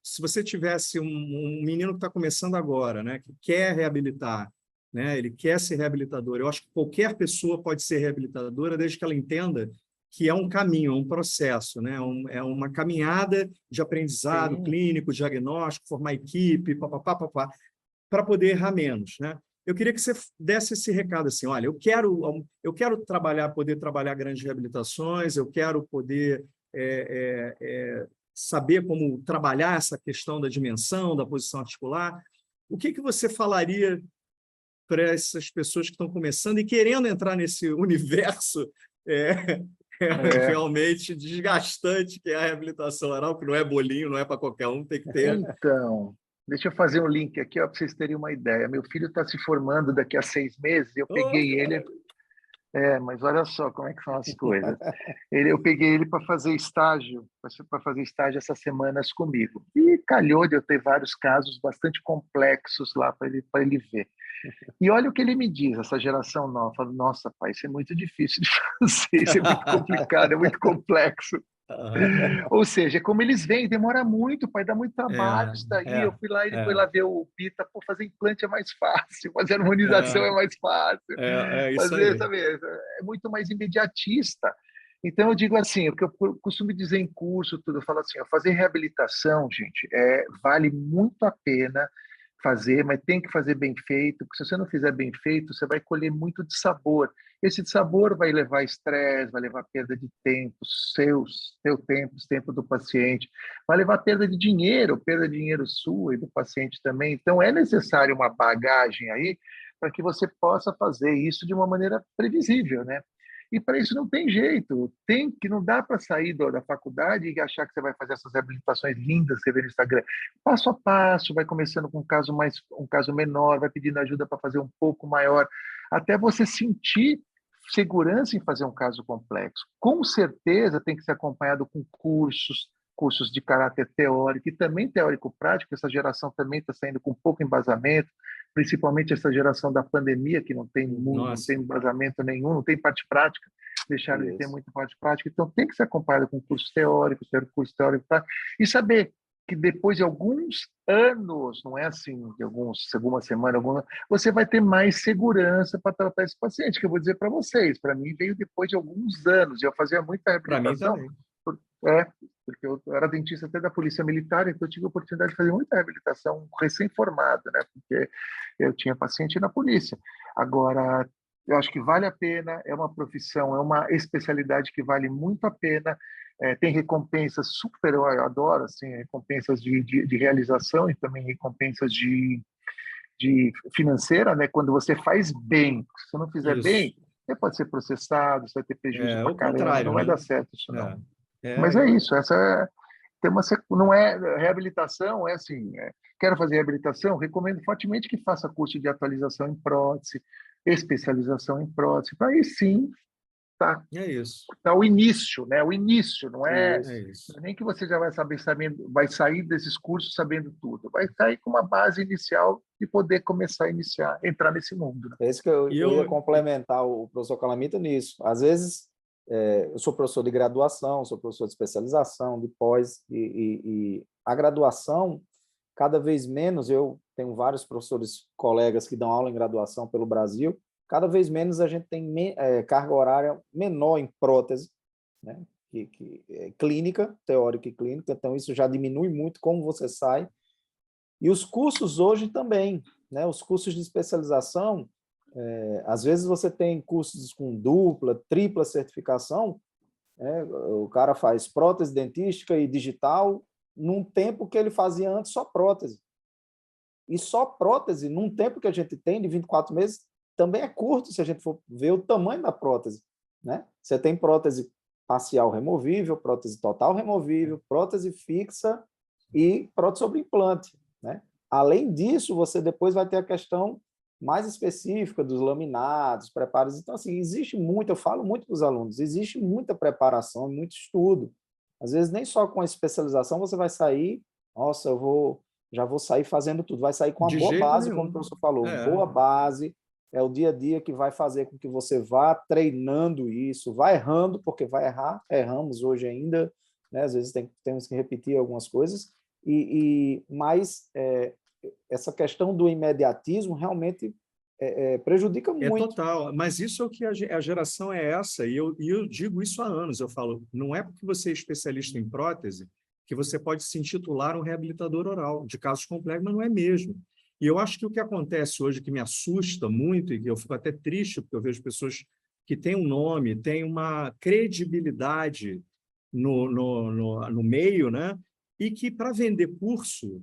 Se você tivesse um menino que está começando agora, né, que quer reabilitar, né, ele quer ser reabilitador, eu acho que qualquer pessoa pode ser reabilitadora, desde que ela entenda que é um caminho, um processo, né? É uma caminhada de aprendizado clínico, diagnóstico, formar equipe, para poder errar menos, né? Eu queria que você desse esse recado assim, olha, eu quero poder trabalhar grandes reabilitações, eu quero poder saber como trabalhar essa questão da dimensão, da posição articular. O que você falaria para essas pessoas que estão começando e querendo entrar nesse universo realmente desgastante que é a reabilitação oral, que não é bolinho, não é para qualquer um, tem que ter... Então, deixa eu fazer um link aqui para vocês terem uma ideia. Meu filho está se formando daqui a 6 meses, eu peguei ele... mas olha só como é que são as coisas. Eu peguei ele para fazer estágio essas semanas comigo. E calhou de eu ter vários casos bastante complexos lá para ele ver. E olha o que ele me diz, essa geração nova. Eu falo, nossa, pai, isso é muito difícil de fazer, isso é muito complicado, é muito complexo. Ou seja, como eles veem, demora muito, pai, dá muito trabalho isso daí. Eu fui lá, ele foi lá ver o Pita, fazer implante é mais fácil, fazer harmonização é mais fácil. Isso aí. Sabe, é muito mais imediatista. Então, eu digo assim, o que eu costumo dizer em curso, tudo, eu falo assim, fazer reabilitação, gente, vale muito a pena fazer, mas tem que fazer bem feito, porque se você não fizer bem feito, você vai colher muito de sabor. Esse sabor vai levar estresse, vai levar perda de tempo, seu tempo do paciente, vai levar perda de dinheiro sua e do paciente também. Então, é necessário uma bagagem aí para que você possa fazer isso de uma maneira previsível, né? E para isso não tem jeito, não dá para sair da faculdade e achar que você vai fazer essas reabilitações lindas que você vê no Instagram. Passo a passo, vai começando com um caso menor, vai pedindo ajuda para fazer um pouco maior, até você sentir segurança em fazer um caso complexo. Com certeza tem que ser acompanhado com cursos de caráter teórico e também teórico-prático. Essa geração também está saindo com pouco embasamento, principalmente essa geração da pandemia, que não tem embasamento nenhum, não tem parte prática, deixaram de ter muita parte prática. Então, tem que ser acompanhado com cursos teóricos, curso teórico, e saber que depois de alguns anos, não é assim, de alguma semana, você vai ter mais segurança para tratar esse paciente, que eu vou dizer para vocês, para mim veio depois de alguns anos, eu fazia muita reabilitação. Para mim também. Porque eu era dentista até da Polícia Militar, então eu tive a oportunidade de fazer muita reabilitação recém-formado, né? Porque eu tinha paciente na polícia. Agora, eu acho que vale a pena, é uma profissão, é uma especialidade que vale muito a pena, tem recompensas super, eu adoro, assim, recompensas de realização e também recompensas de financeira, né? Quando você faz bem, se você não fizer bem, você pode ser processado, você vai ter prejuízo pra caramba, não vai dar certo isso não. Mas é isso, não é reabilitação, é assim, quero fazer reabilitação, recomendo fortemente que faça curso de atualização em prótese, especialização em prótese, para aí sim tá o início, né? O início, não é nem que você já vai vai sair desses cursos sabendo tudo, vai sair com uma base inicial e poder começar a entrar nesse mundo. Né? É isso que eu ia complementar o professor Calamita nisso. Às vezes, eu sou professor de graduação, sou professor de especialização, de pós, e a graduação, cada vez menos, eu tenho vários professores, colegas que dão aula em graduação pelo Brasil, cada vez menos a gente tem carga horária menor em prótese, né? que é clínica, teórica e clínica, então isso já diminui muito como você sai. E os cursos hoje também, né? Os cursos de especialização, Às vezes você tem cursos com dupla, tripla certificação, o cara faz prótese dentística e digital num tempo que ele fazia antes só prótese. E só prótese, num tempo que a gente tem, de 24 meses, também é curto se a gente for ver o tamanho da prótese, né? Você tem prótese parcial removível, prótese total removível, prótese fixa e prótese sobre implante, né? Além disso, você depois vai ter a questão mais específica dos laminados, preparos. Então, assim, existe muito, eu falo muito para os alunos, existe muita preparação, muito estudo. Às vezes, nem só com a especialização você vai sair, nossa, já vou sair fazendo tudo, vai sair com uma De boa jeito base, como o nenhum. professor falou, boa base, é o dia a dia que vai fazer com que você vá treinando isso, vai errando, porque vai errar, erramos hoje ainda, né? Às vezes temos que repetir algumas coisas, mas essa questão do imediatismo realmente prejudica É muito. total, mas isso é o que a geração é essa, e eu digo isso há anos, eu falo, não é porque você é especialista em prótese que você pode se intitular um reabilitador oral, de casos complexos, mas não é mesmo. E eu acho que o que acontece hoje, que me assusta muito, e que eu fico até triste, porque eu vejo pessoas que têm um nome, têm uma credibilidade no meio, né? E que para vender curso,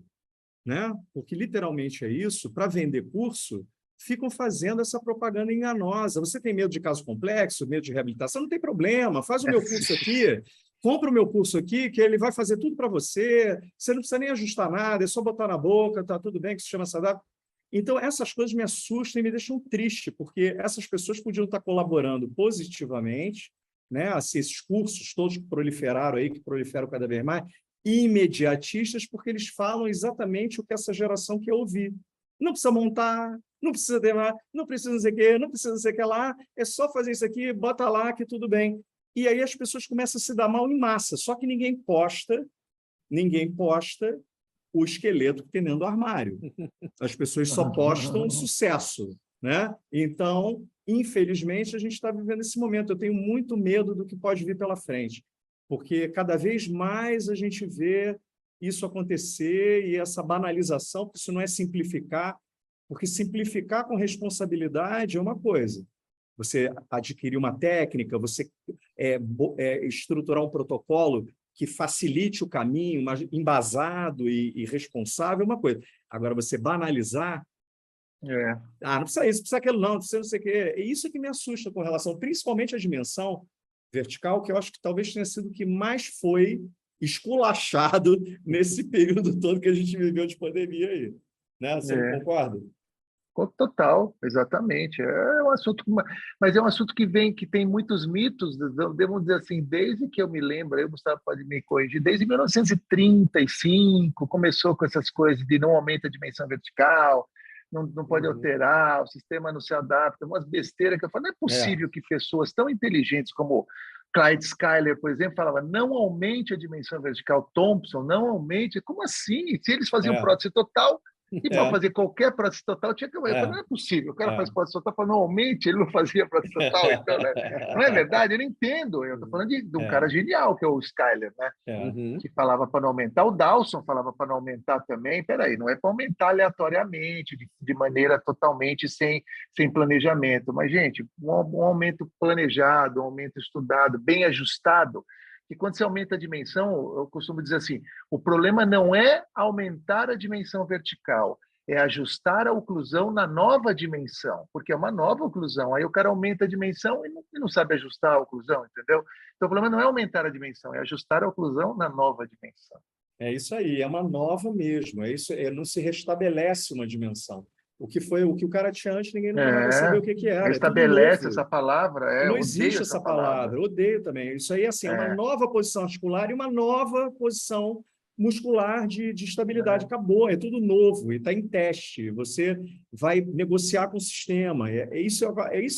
né? Porque literalmente é isso, para vender curso, ficam fazendo essa propaganda enganosa. Você tem medo de caso complexo, medo de reabilitação? Não tem problema, faz o meu curso aqui, compra o meu curso aqui, que ele vai fazer tudo para você, você não precisa nem ajustar nada, é só botar na boca, tá tudo bem, que se chama SADAP. Então, essas coisas me assustam e me deixam triste, porque essas pessoas podiam estar colaborando positivamente, né? Assim, esses cursos todos que proliferaram aí, que proliferam cada vez mais, imediatistas, porque eles falam exatamente o que essa geração quer ouvir. Não precisa montar, não precisa demorar, não precisa não sei o quê, não precisa não sei o que lá, é só fazer isso aqui, bota lá que tudo bem. E aí as pessoas começam a se dar mal em massa, só que ninguém posta o esqueleto que tem dentro do armário. As pessoas só postam o sucesso, né? Então, infelizmente, a gente está vivendo esse momento. Eu tenho muito medo do que pode vir pela frente, porque cada vez mais a gente vê isso acontecer e essa banalização, porque isso não é simplificar, porque simplificar com responsabilidade é uma coisa. Você adquirir uma técnica, você estruturar um protocolo que facilite o caminho, mas embasado e responsável é uma coisa. Agora, você banalizar, não precisa isso, não precisa aquilo, não precisa não sei o quê. É isso que me assusta com relação, principalmente à dimensão vertical, que eu acho que talvez tenha sido o que mais foi esculachado nesse período todo que a gente viveu de pandemia aí. Né? Você não concorda? Total, exatamente. É um assunto, mas é um assunto que tem muitos mitos, devo dizer assim, desde que eu me lembro, eu, Gustavo, pode me corrigir, desde 1935, começou com essas coisas de não aumenta a dimensão vertical, não pode alterar, o sistema não se adapta, umas besteiras que eu falo, não é possível que pessoas tão inteligentes como Clyde Skyler, por exemplo, falava, não aumente a dimensão vertical, Thompson, não aumente, como assim? Se eles faziam prótese total, e para fazer qualquer prótese total, tinha que. Eu falei, não é possível. O cara faz prótese total, normalmente ele não fazia prótese total, então, né? Não é verdade? Eu não entendo. Eu estou falando de um cara genial, que é o Skyler, né? Que falava para não aumentar. O Dawson falava para não aumentar também. Peraí, não é para aumentar aleatoriamente, de maneira totalmente sem planejamento. Mas, gente, um aumento planejado, um aumento estudado, bem ajustado, que quando você aumenta a dimensão, eu costumo dizer assim, o problema não é aumentar a dimensão vertical, é ajustar a oclusão na nova dimensão, porque é uma nova oclusão. Aí o cara aumenta a dimensão e não sabe ajustar a oclusão, entendeu? Então o problema não é aumentar a dimensão, é ajustar a oclusão na nova dimensão. É isso aí, é uma nova mesmo, é isso, não se restabelece uma dimensão. O que o cara tinha antes, ninguém nunca mais vai saber o que era. Restabelece é tudo novo. essa palavra, Não odeio existe essa palavra, odeio também. Isso aí assim, é uma nova posição articular e uma nova posição muscular de estabilidade. Acabou, é tudo novo e está em teste. Você vai negociar com o sistema. É isso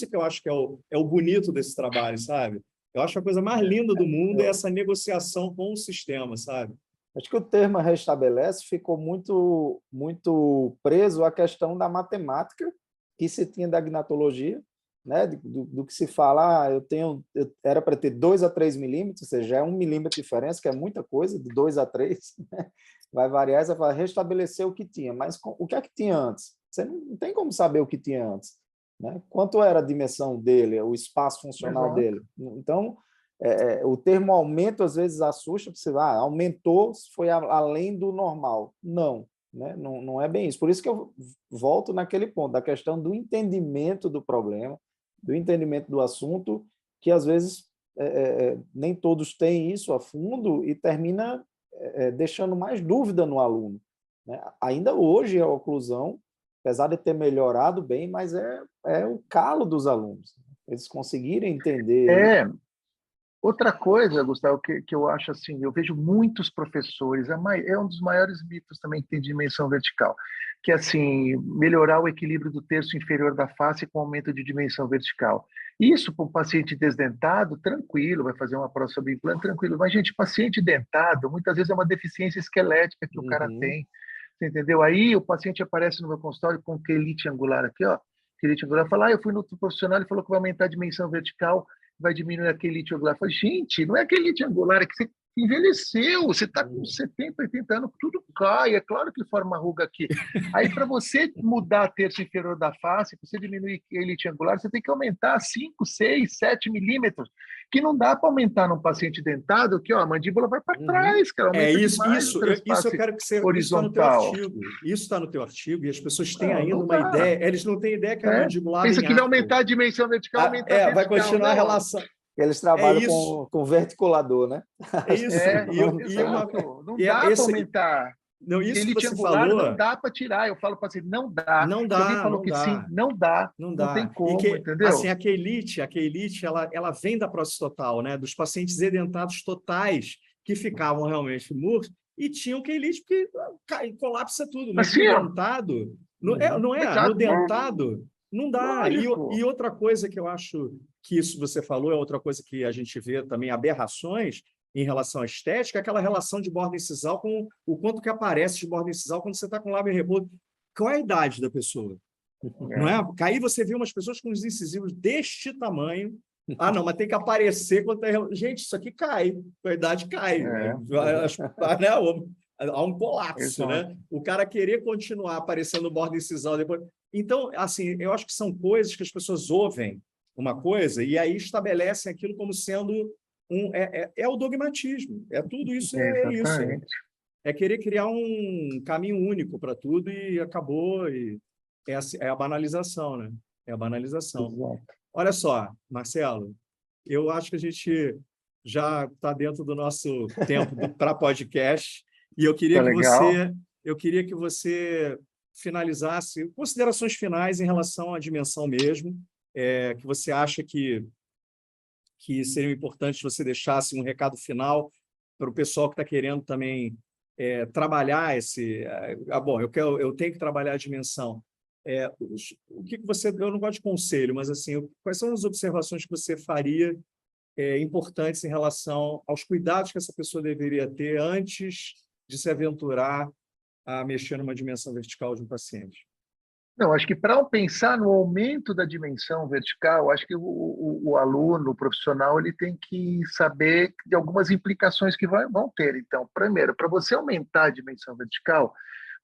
que eu acho que é o bonito desse trabalho, sabe? Eu acho a coisa mais linda do mundo é essa negociação com o sistema, sabe? Acho que o termo restabelece ficou muito, muito preso à questão da matemática que se tinha da gnatologia, né? do que se fala, era para ter 2 a 3 milímetros, ou seja, é 1 milímetro de diferença, que é muita coisa, de 2 a 3, né? Vai variar, você vai restabelecer o que tinha, mas o que é que tinha antes? Você não tem como saber o que tinha antes. né? Quanto era a dimensão dele, o espaço funcional dele? Então, o termo aumento às vezes assusta, porque você aumentou, foi além do normal. Não, né? Não é bem isso. Por isso que eu volto naquele ponto, da questão do entendimento do problema, do entendimento do assunto, que às vezes nem todos têm isso a fundo e termina deixando mais dúvida no aluno, né? Ainda hoje a oclusão, apesar de ter melhorado bem, mas é o calo dos alunos. Eles conseguirem entender. Outra coisa, Gustavo, que eu acho assim, eu vejo muitos professores, é um dos maiores mitos também que tem dimensão vertical, que é assim, melhorar o equilíbrio do terço inferior da face com aumento de dimensão vertical. Isso para um paciente desdentado, tranquilo, vai fazer uma prótese sob implante, tranquilo. Mas, gente, paciente dentado, muitas vezes é uma deficiência esquelética que o cara tem, você entendeu? Aí o paciente aparece no meu consultório com quelite angular aqui, ó, quelite angular, fala, eu fui no profissional e falou que vai aumentar a dimensão vertical, vai diminuir a quelite angular. Eu falei, gente, não é quelite angular, é que você envelheceu, você está com 70, 80 anos, tudo cai, é claro que forma ruga aqui. Aí, para você mudar a terço inferior da face, para você diminuir a quelite angular, você tem que aumentar 5, 6, 7 milímetros, que não dá para aumentar num paciente dentado, que ó, a mandíbula vai para trás, cara, aumenta demais o isso eu quero que você... horizontal. Isso está no teu artigo, e as pessoas têm ainda uma ideia, eles não têm ideia que a mandibular pensa que vai aumentar a dimensão vertical, aumentar a vertical. Vai continuar a relação. Eles trabalham com verticulador, né? É isso. Não dá para aumentar. Não, isso que você angular, falou... não dá para tirar. Eu falo para você, não dá. Não dá, Se alguém falou não que dá. sim, não dá. Não tem como, entendeu? Assim, a quelite, ela vem da prótese total, né? Dos pacientes edentados totais que ficavam realmente murchos e tinham quelite, porque colapsa tudo. Mas assim, no dentado, no dentado, não dá. E outra coisa que eu acho que isso você falou, é outra coisa que a gente vê também, aberrações em relação à estética, aquela relação de borda incisal com o quanto que aparece de borda incisal quando você está com lábio em repouso. Qual é a idade da pessoa? Não é? Aí você vê umas pessoas com os incisivos deste tamanho. Não, mas tem que aparecer quando é... Gente, isso aqui cai. A idade cai. Há um colapso, né? O cara querer continuar aparecendo borda incisal depois. Então, assim, eu acho que são coisas que as pessoas ouvem uma coisa e aí estabelecem aquilo como sendo o dogmatismo. Tudo isso isso. É querer criar um caminho único para tudo e acabou. E é a banalização, né? É a banalização. Exato. Olha só, Marcelo, eu acho que a gente já está dentro do nosso tempo para podcast e eu queria que você finalizasse considerações finais em relação à dimensão mesmo, que você acha que seriam importantes você deixasse um recado final para o pessoal que está querendo também trabalhar esse... bom, eu tenho que trabalhar a dimensão. O que você... Eu não gosto de conselho, mas assim, quais são as observações que você faria importantes em relação aos cuidados que essa pessoa deveria ter antes de se aventurar a mexer numa dimensão vertical de um paciente? Não, acho que para pensar no aumento da dimensão vertical, acho que o aluno, o profissional, ele tem que saber de algumas implicações que vão ter. Então, primeiro, para você aumentar a dimensão vertical,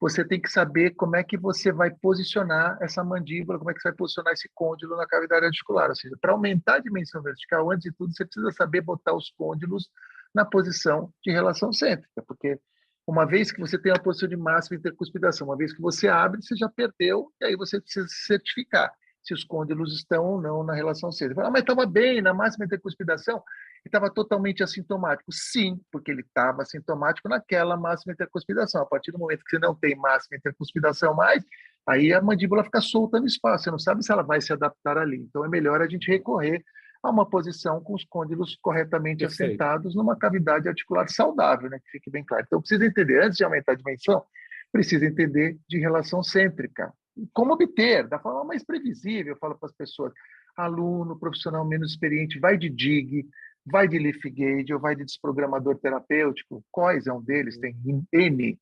você tem que saber como é que você vai posicionar essa mandíbula, como é que você vai posicionar esse côndilo na cavidade articular. Ou seja, para aumentar a dimensão vertical, antes de tudo, você precisa saber botar os côndilos na posição de relação cêntrica, porque uma vez que você tem a posição de máxima intercuspidação, uma vez que você abre, você já perdeu, e aí você precisa se certificar se os côndilos estão ou não na relação cêntrica. Mas estava bem na máxima intercuspidação e estava totalmente assintomático. Sim, porque ele estava assintomático naquela máxima intercuspidação. A partir do momento que você não tem máxima intercuspidação mais, aí a mandíbula fica solta no espaço, você não sabe se ela vai se adaptar ali. Então é melhor a gente recorrer a uma posição com os côndilos corretamente assentados numa cavidade articular saudável, né? Que fique bem claro. Então, precisa entender, antes de aumentar a dimensão, precisa entender de relação cêntrica. Como obter, da forma mais previsível, eu falo para as pessoas, aluno, profissional menos experiente, vai de DIG, vai de lift gauge ou vai de desprogramador terapêutico, COIS é um deles, tem N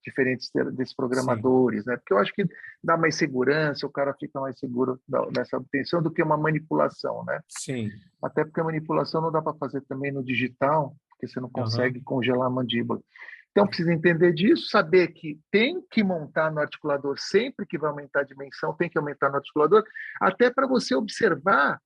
diferentes desprogramadores, né? Porque eu acho que dá mais segurança, o cara fica mais seguro nessa obtenção do que uma manipulação, né? Sim. Até porque a manipulação não dá para fazer também no digital, porque você não consegue congelar a mandíbula. Então, precisa entender disso, saber que tem que montar no articulador sempre que vai aumentar a dimensão, tem que aumentar no articulador, até para você observar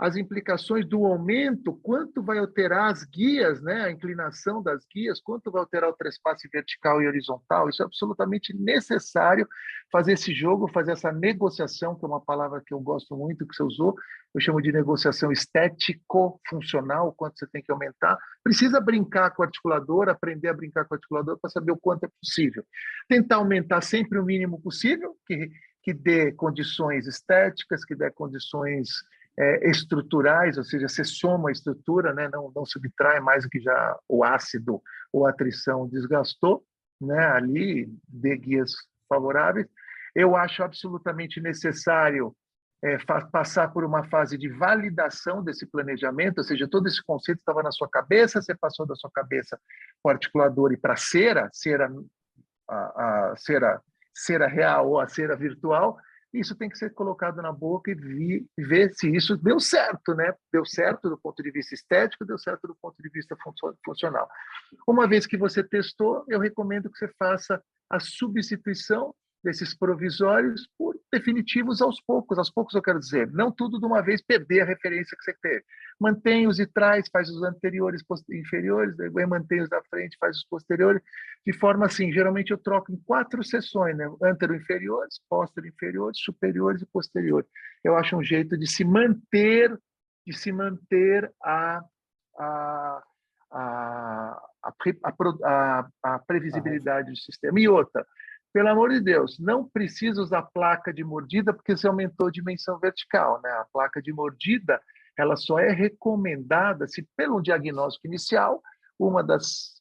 as implicações do aumento, quanto vai alterar as guias, né? A inclinação das guias, quanto vai alterar o trespasse vertical e horizontal. Isso é absolutamente necessário fazer esse jogo, fazer essa negociação, que é uma palavra que eu gosto muito, que você usou, eu chamo de negociação estético-funcional, o quanto você tem que aumentar. Precisa brincar com o articulador, aprender a brincar com o articulador para saber o quanto é possível. Tentar aumentar sempre o mínimo possível, que dê condições estéticas, que dê condições estruturais, ou seja, você soma a estrutura, né? Não subtrai mais do que já o ácido ou a atrição desgastou, né? Ali, dê guias favoráveis. Eu acho absolutamente necessário passar por uma fase de validação desse planejamento, ou seja, todo esse conceito estava na sua cabeça, você passou da sua cabeça para o articulador e para a cera real ou a cera virtual. Isso tem que ser colocado na boca e ver se isso deu certo, né? Deu certo do ponto de vista estético, deu certo do ponto de vista funcional. Uma vez que você testou, eu recomendo que você faça a substituição desses provisórios por definitivos aos poucos. Aos poucos eu quero dizer, não tudo de uma vez perder a referência que você teve. Mantém os de trás, faz os anteriores, inferiores, depois mantém os da frente, faz os posteriores, de forma assim, geralmente eu troco em 4 sessões, né? Antero-inferiores, póstero-inferiores, superiores e posteriores. Eu acho um jeito de se manter a previsibilidade do sistema. E outra, pelo amor de Deus, não precisa usar placa de mordida porque você aumentou a dimensão vertical, né? A placa de mordida, ela só é recomendada se, pelo diagnóstico inicial, uma das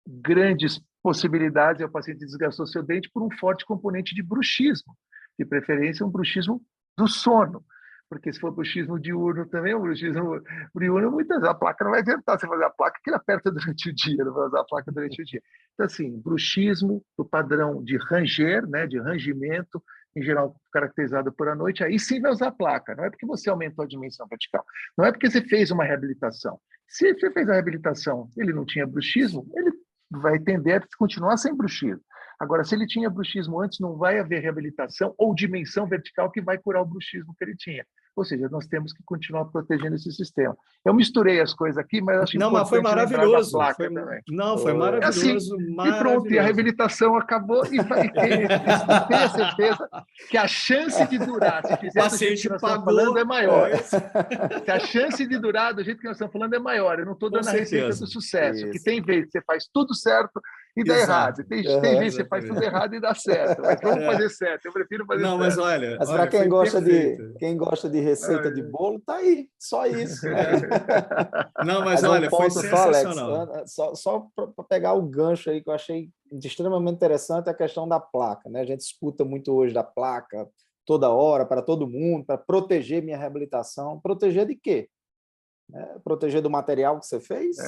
grandes possibilidades é o paciente desgastou seu dente por um forte componente de bruxismo, de preferência um bruxismo do sono, porque se for bruxismo diurno também, o bruxismo diurno, muitas vezes a placa não vai adiantar você fazer a placa que ele aperta durante o dia, não vai usar a placa durante o dia. Então, assim, bruxismo do padrão de ranger, né, de rangimento, em geral caracterizado por a noite, aí sim vai usar a placa. Não é porque você aumentou a dimensão vertical, não é porque você fez uma reabilitação. Se você fez a reabilitação, ele não tinha bruxismo, ele vai tender a continuar sem bruxismo. Agora, se ele tinha bruxismo antes, não vai haver reabilitação ou dimensão vertical que vai curar o bruxismo que ele tinha. Ou seja, nós temos que continuar protegendo esse sistema. Eu misturei as coisas aqui, mas acho Não, mas foi importante lembrar da maravilhoso. placa também. Não, foi maravilhoso, assim, maravilhoso. E pronto, e a reabilitação acabou, e tenha certeza que a chance de durar, se fizer do jeito que nós estamos falando, é maior. Que a chance de durar do jeito que nós estamos falando é maior. Eu não estou dando a receita do sucesso, Isso. que tem vezes que você faz tudo certo e dá errado. Tem vezes que você faz tudo errado e dá certo. Mas vamos fazer certo. Eu prefiro fazer certo. Não, mas olha... Mas para quem gosta de receita de bolo, tá aí. Só isso. Não, mas olha, foi sensacional. Alex, só para pegar o gancho aí que eu achei extremamente interessante, a questão da placa, né? A gente escuta muito hoje da placa toda hora, para todo mundo, para proteger minha reabilitação. Proteger de quê? Proteger do material que você fez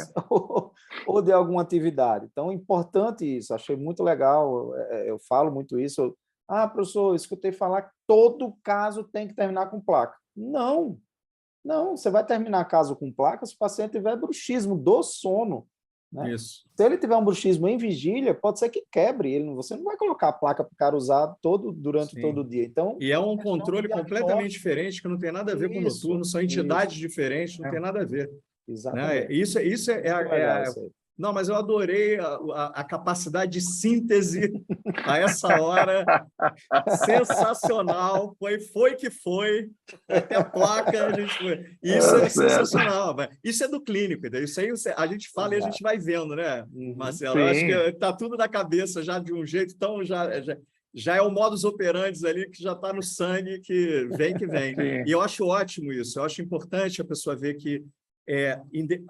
ou de alguma atividade. Então, importante isso, achei muito legal, eu falo muito isso. Professor, escutei falar que todo caso tem que terminar com placa. Não, você vai terminar caso com placa se o paciente tiver bruxismo do sono. Né? Isso. Se ele tiver um bruxismo em vigília, pode ser que quebre. Você não vai colocar a placa para o cara usar durante todo o dia. Então, e é um controle completamente diferente, que não tem nada a ver com o noturno, são entidades diferentes, não tem nada a ver. Exatamente. Né? Isso Não, mas eu adorei a capacidade de síntese a essa hora. Sensacional. Foi que foi. Até a placa a gente foi. Isso é sensacional. Isso é do clínico. Isso aí a gente fala e a gente vai vendo, né, Marcelo? Eu acho que está tudo na cabeça já de um jeito, então já é o modus operandi ali que já está no sangue, que vem. Sim. E eu acho ótimo isso. Eu acho importante a pessoa ver que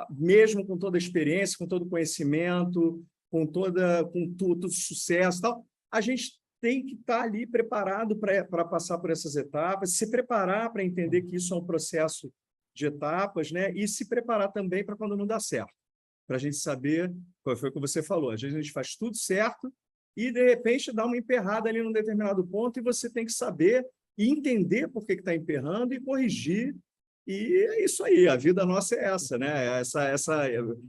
mesmo com toda a experiência, com todo o conhecimento, com todo o sucesso e tal, a gente tem que estar ali preparado para passar por essas etapas, se preparar para entender que isso é um processo de etapas, né? E se preparar também para quando não dá certo, para a gente saber, foi o que você falou, às vezes a gente faz tudo certo e, de repente, dá uma emperrada ali num determinado ponto e você tem que saber e entender por que está emperrando e corrigir E é isso aí, a vida nossa é essa, né?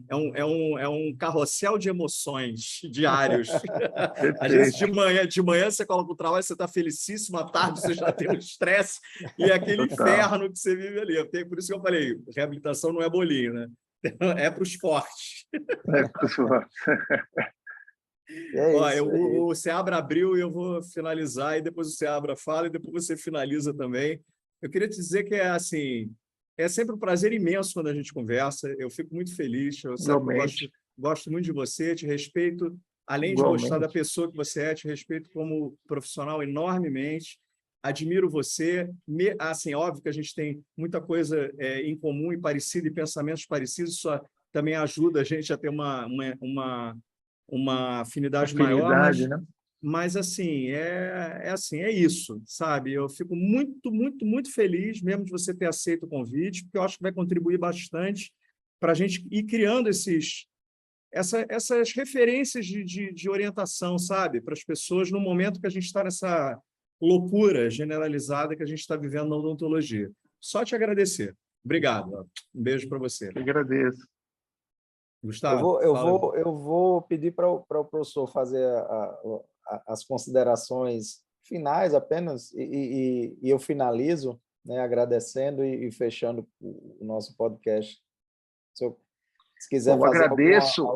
É um carrossel de emoções diários. Às vezes de manhã você coloca o trabalho, você está felicíssimo, à tarde você já tem um estresse e aquele inferno que você vive ali. Por isso que eu falei, reabilitação não é bolinho, né? É para os fortes. É para os fortes. É isso. O Seabra abriu e eu vou finalizar, e depois o Seabra fala, e depois você finaliza também. Eu queria te dizer que é sempre um prazer imenso quando a gente conversa. Eu fico muito feliz. Eu gosto muito de você, te respeito, além de gostar da pessoa que você é, te respeito como profissional enormemente. Admiro você. Assim, óbvio que a gente tem muita coisa em comum e parecida, e pensamentos parecidos, isso também ajuda a gente a ter uma afinidade maior, mas assim, é isso, sabe? Eu fico muito, muito, muito feliz mesmo de você ter aceito o convite, porque eu acho que vai contribuir bastante para a gente ir criando essas referências de orientação, sabe? Para as pessoas no momento que a gente está nessa loucura generalizada que a gente está vivendo na odontologia. Só te agradecer. Obrigado. Um beijo para você. Eu agradeço. Gustavo, eu vou pedir para o professor fazer as considerações finais apenas, e eu finalizo, né, agradecendo e fechando o nosso podcast. Se quiser fazer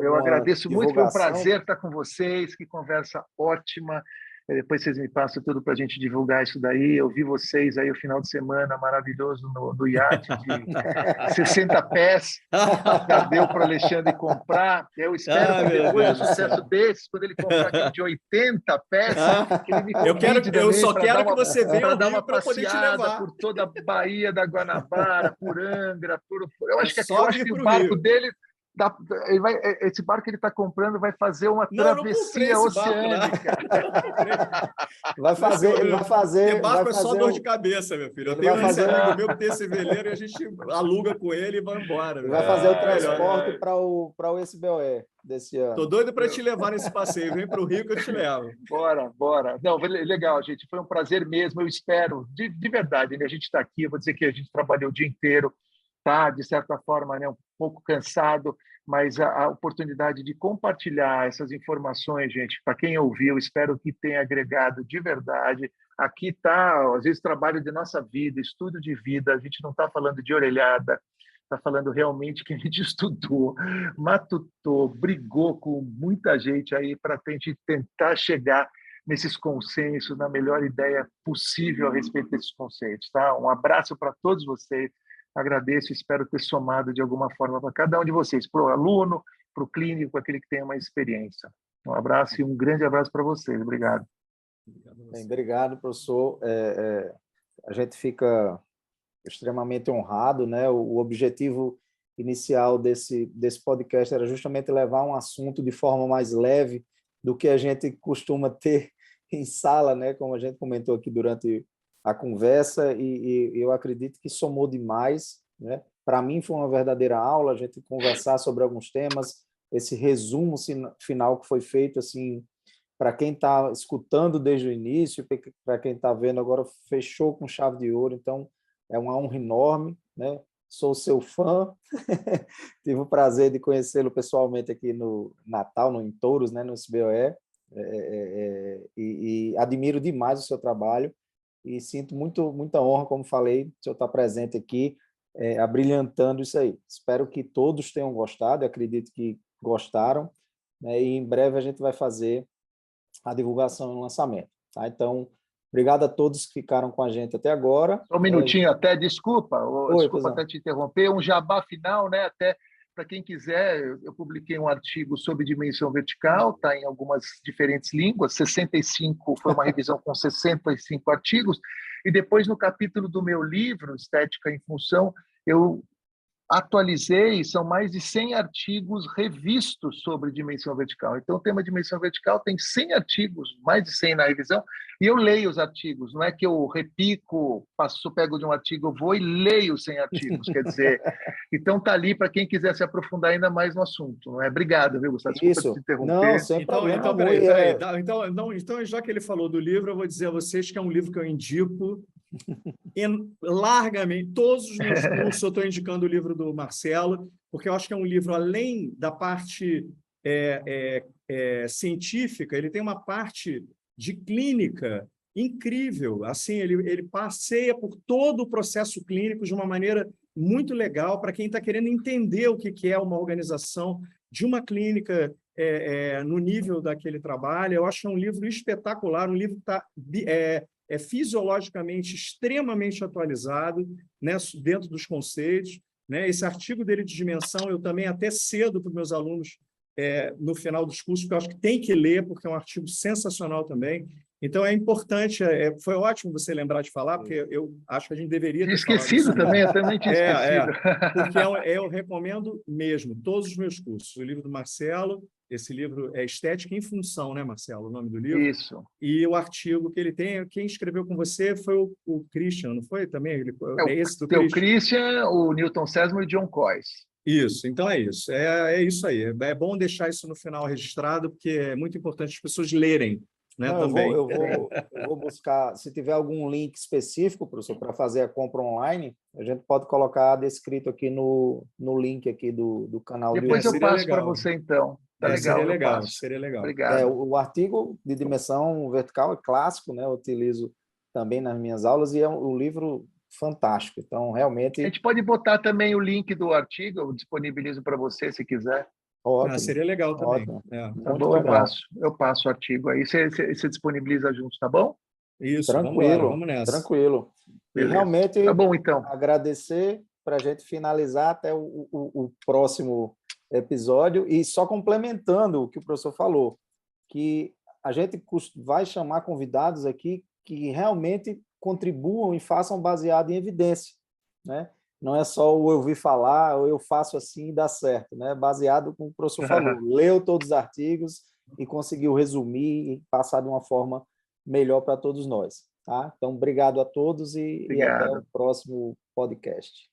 eu agradeço muito, foi um prazer estar com vocês, que conversa ótima. Depois vocês me passam tudo para a gente divulgar isso daí. Eu vi vocês aí o final de semana maravilhoso no iate de 60 pés. Já deu para o Alexandre comprar. Eu espero que depois do sucesso desse, quando ele comprar aquele de 80 pés, que ele me convide eu só quero que você venha dar uma para poder te levar por toda a Baía da Guanabara, por Angra. Eu acho que o barco dele... esse barco que ele está comprando vai fazer uma travessia oceânica. Vai fazer. Barco é só dor de cabeça, meu filho. Eu tenho um amigo meu que tem esse veleiro e a gente aluga com ele e vai embora. Ele vai fazer o transporte para o SBOE desse ano. Estou doido para te levar nesse passeio. Vem para o Rio que eu te levo. Bora. Não, legal, gente. Foi um prazer mesmo. Eu espero, de verdade, né? A gente está aqui. Eu vou dizer que a gente trabalhou o dia inteiro. Tá, de certa forma, né, um pouco cansado, mas a oportunidade de compartilhar essas informações, gente, para quem ouviu, espero que tenha agregado de verdade. Aqui está, às vezes, trabalho de nossa vida, estudo de vida, a gente não está falando de orelhada, está falando realmente que a gente estudou, matutou, brigou com muita gente aí para tentar chegar nesses consensos, na melhor ideia possível a respeito desses conceitos. Tá? Um abraço para todos vocês. Agradeço e espero ter somado de alguma forma para cada um de vocês, para o aluno, para o clínico, para aquele que tem mais experiência. Um abraço e um grande abraço para vocês. Obrigado. Obrigado, professor. A gente fica extremamente honrado, né? O objetivo inicial desse podcast era justamente levar um assunto de forma mais leve do que a gente costuma ter em sala, né? Como a gente comentou aqui durante a conversa, e eu acredito que somou demais, né? Para mim foi uma verdadeira aula a gente conversar sobre alguns temas, esse resumo final que foi feito, assim, para quem está escutando desde o início, para quem está vendo agora, fechou com chave de ouro. Então é uma honra enorme, né? Sou seu fã, tive o prazer de conhecê-lo pessoalmente aqui no Natal, em Touros, né? No SBOE, e admiro demais o seu trabalho. E sinto muita honra, como falei, o senhor estar presente aqui, abrilhantando isso aí. Espero que todos tenham gostado, eu acredito que gostaram, né? E em breve a gente vai fazer a divulgação e o lançamento. Tá? Então, obrigado a todos que ficaram com a gente até agora. Um minutinho até, desculpa até te interromper, um jabá final, né? Até para quem quiser, eu publiquei um artigo sobre dimensão vertical, está em algumas diferentes línguas, 65, foi uma revisão com 65 artigos, e depois no capítulo do meu livro, Estética em Função, eu atualizei, são mais de 100 artigos revistos sobre dimensão vertical. Então, o tema dimensão vertical tem 100 artigos, mais de 100 na revisão, e eu leio os artigos, não é que eu repico, pego de um artigo, eu vou e leio 100 artigos, quer dizer, então está ali para quem quiser se aprofundar ainda mais no assunto, não é? Obrigado, viu, Gustavo? Desculpa te interromper. Não, sem problema. Então, peraí. Então, já que ele falou do livro, eu vou dizer a vocês que é um livro que eu indico largamente. Todos os meus cursos eu estou indicando o livro do Marcelo, porque eu acho que é um livro, além da parte científica, ele tem uma parte de clínica incrível. Assim, ele passeia por todo o processo clínico de uma maneira muito legal para quem está querendo entender o que é uma organização de uma clínica no nível daquele trabalho. Eu acho que é um livro espetacular, um livro que está fisiologicamente extremamente atualizado, né, dentro dos conceitos. Né? Esse artigo dele de dimensão, eu também até cedo para os meus alunos no final dos cursos, porque eu acho que tem que ler, porque é um artigo sensacional também. Então, é importante, foi ótimo você lembrar de falar, porque eu acho que a gente deveria ter falado esquecido também, eu também tinha esquecido. Porque eu recomendo mesmo todos os meus cursos. O livro do Marcelo, esse livro é Estética em Função, né, Marcelo, o nome do livro? Isso. E o artigo que ele tem, quem escreveu com você foi o Christian, não foi também? Esse do Christian, o Newton Sesmo e o John Coyce. Isso, então é isso. É isso aí. É bom deixar isso no final registrado, porque é muito importante as pessoas lerem. Né, não, também. Eu vou buscar, se tiver algum link específico, professor, para fazer a compra online, a gente pode colocar descrito aqui no link aqui do canal. Depois eu passo para você, então. Tá legal, seria legal. Obrigado. O artigo de dimensão vertical é clássico, né? Eu utilizo também nas minhas aulas e é um livro fantástico. Então, realmente... A gente pode botar também o link do artigo, eu disponibilizo para você, se quiser. Ótimo. Seria legal também. Tá bom, eu passo o artigo aí. Você disponibiliza junto, tá bom? Isso, tranquilo, vamos nessa. Tranquilo. Beleza. E realmente, tá bom, então. agradecer para a gente finalizar até o próximo episódio e só complementando o que o professor falou, que a gente vai chamar convidados aqui que realmente contribuam e façam baseado em evidência, né? Não é só o eu ouvi falar, ou eu faço assim e dá certo, né? Baseado com o professor falou, leu todos os artigos e conseguiu resumir e passar de uma forma melhor para todos nós. Tá? Então, obrigado a todos e até o próximo podcast.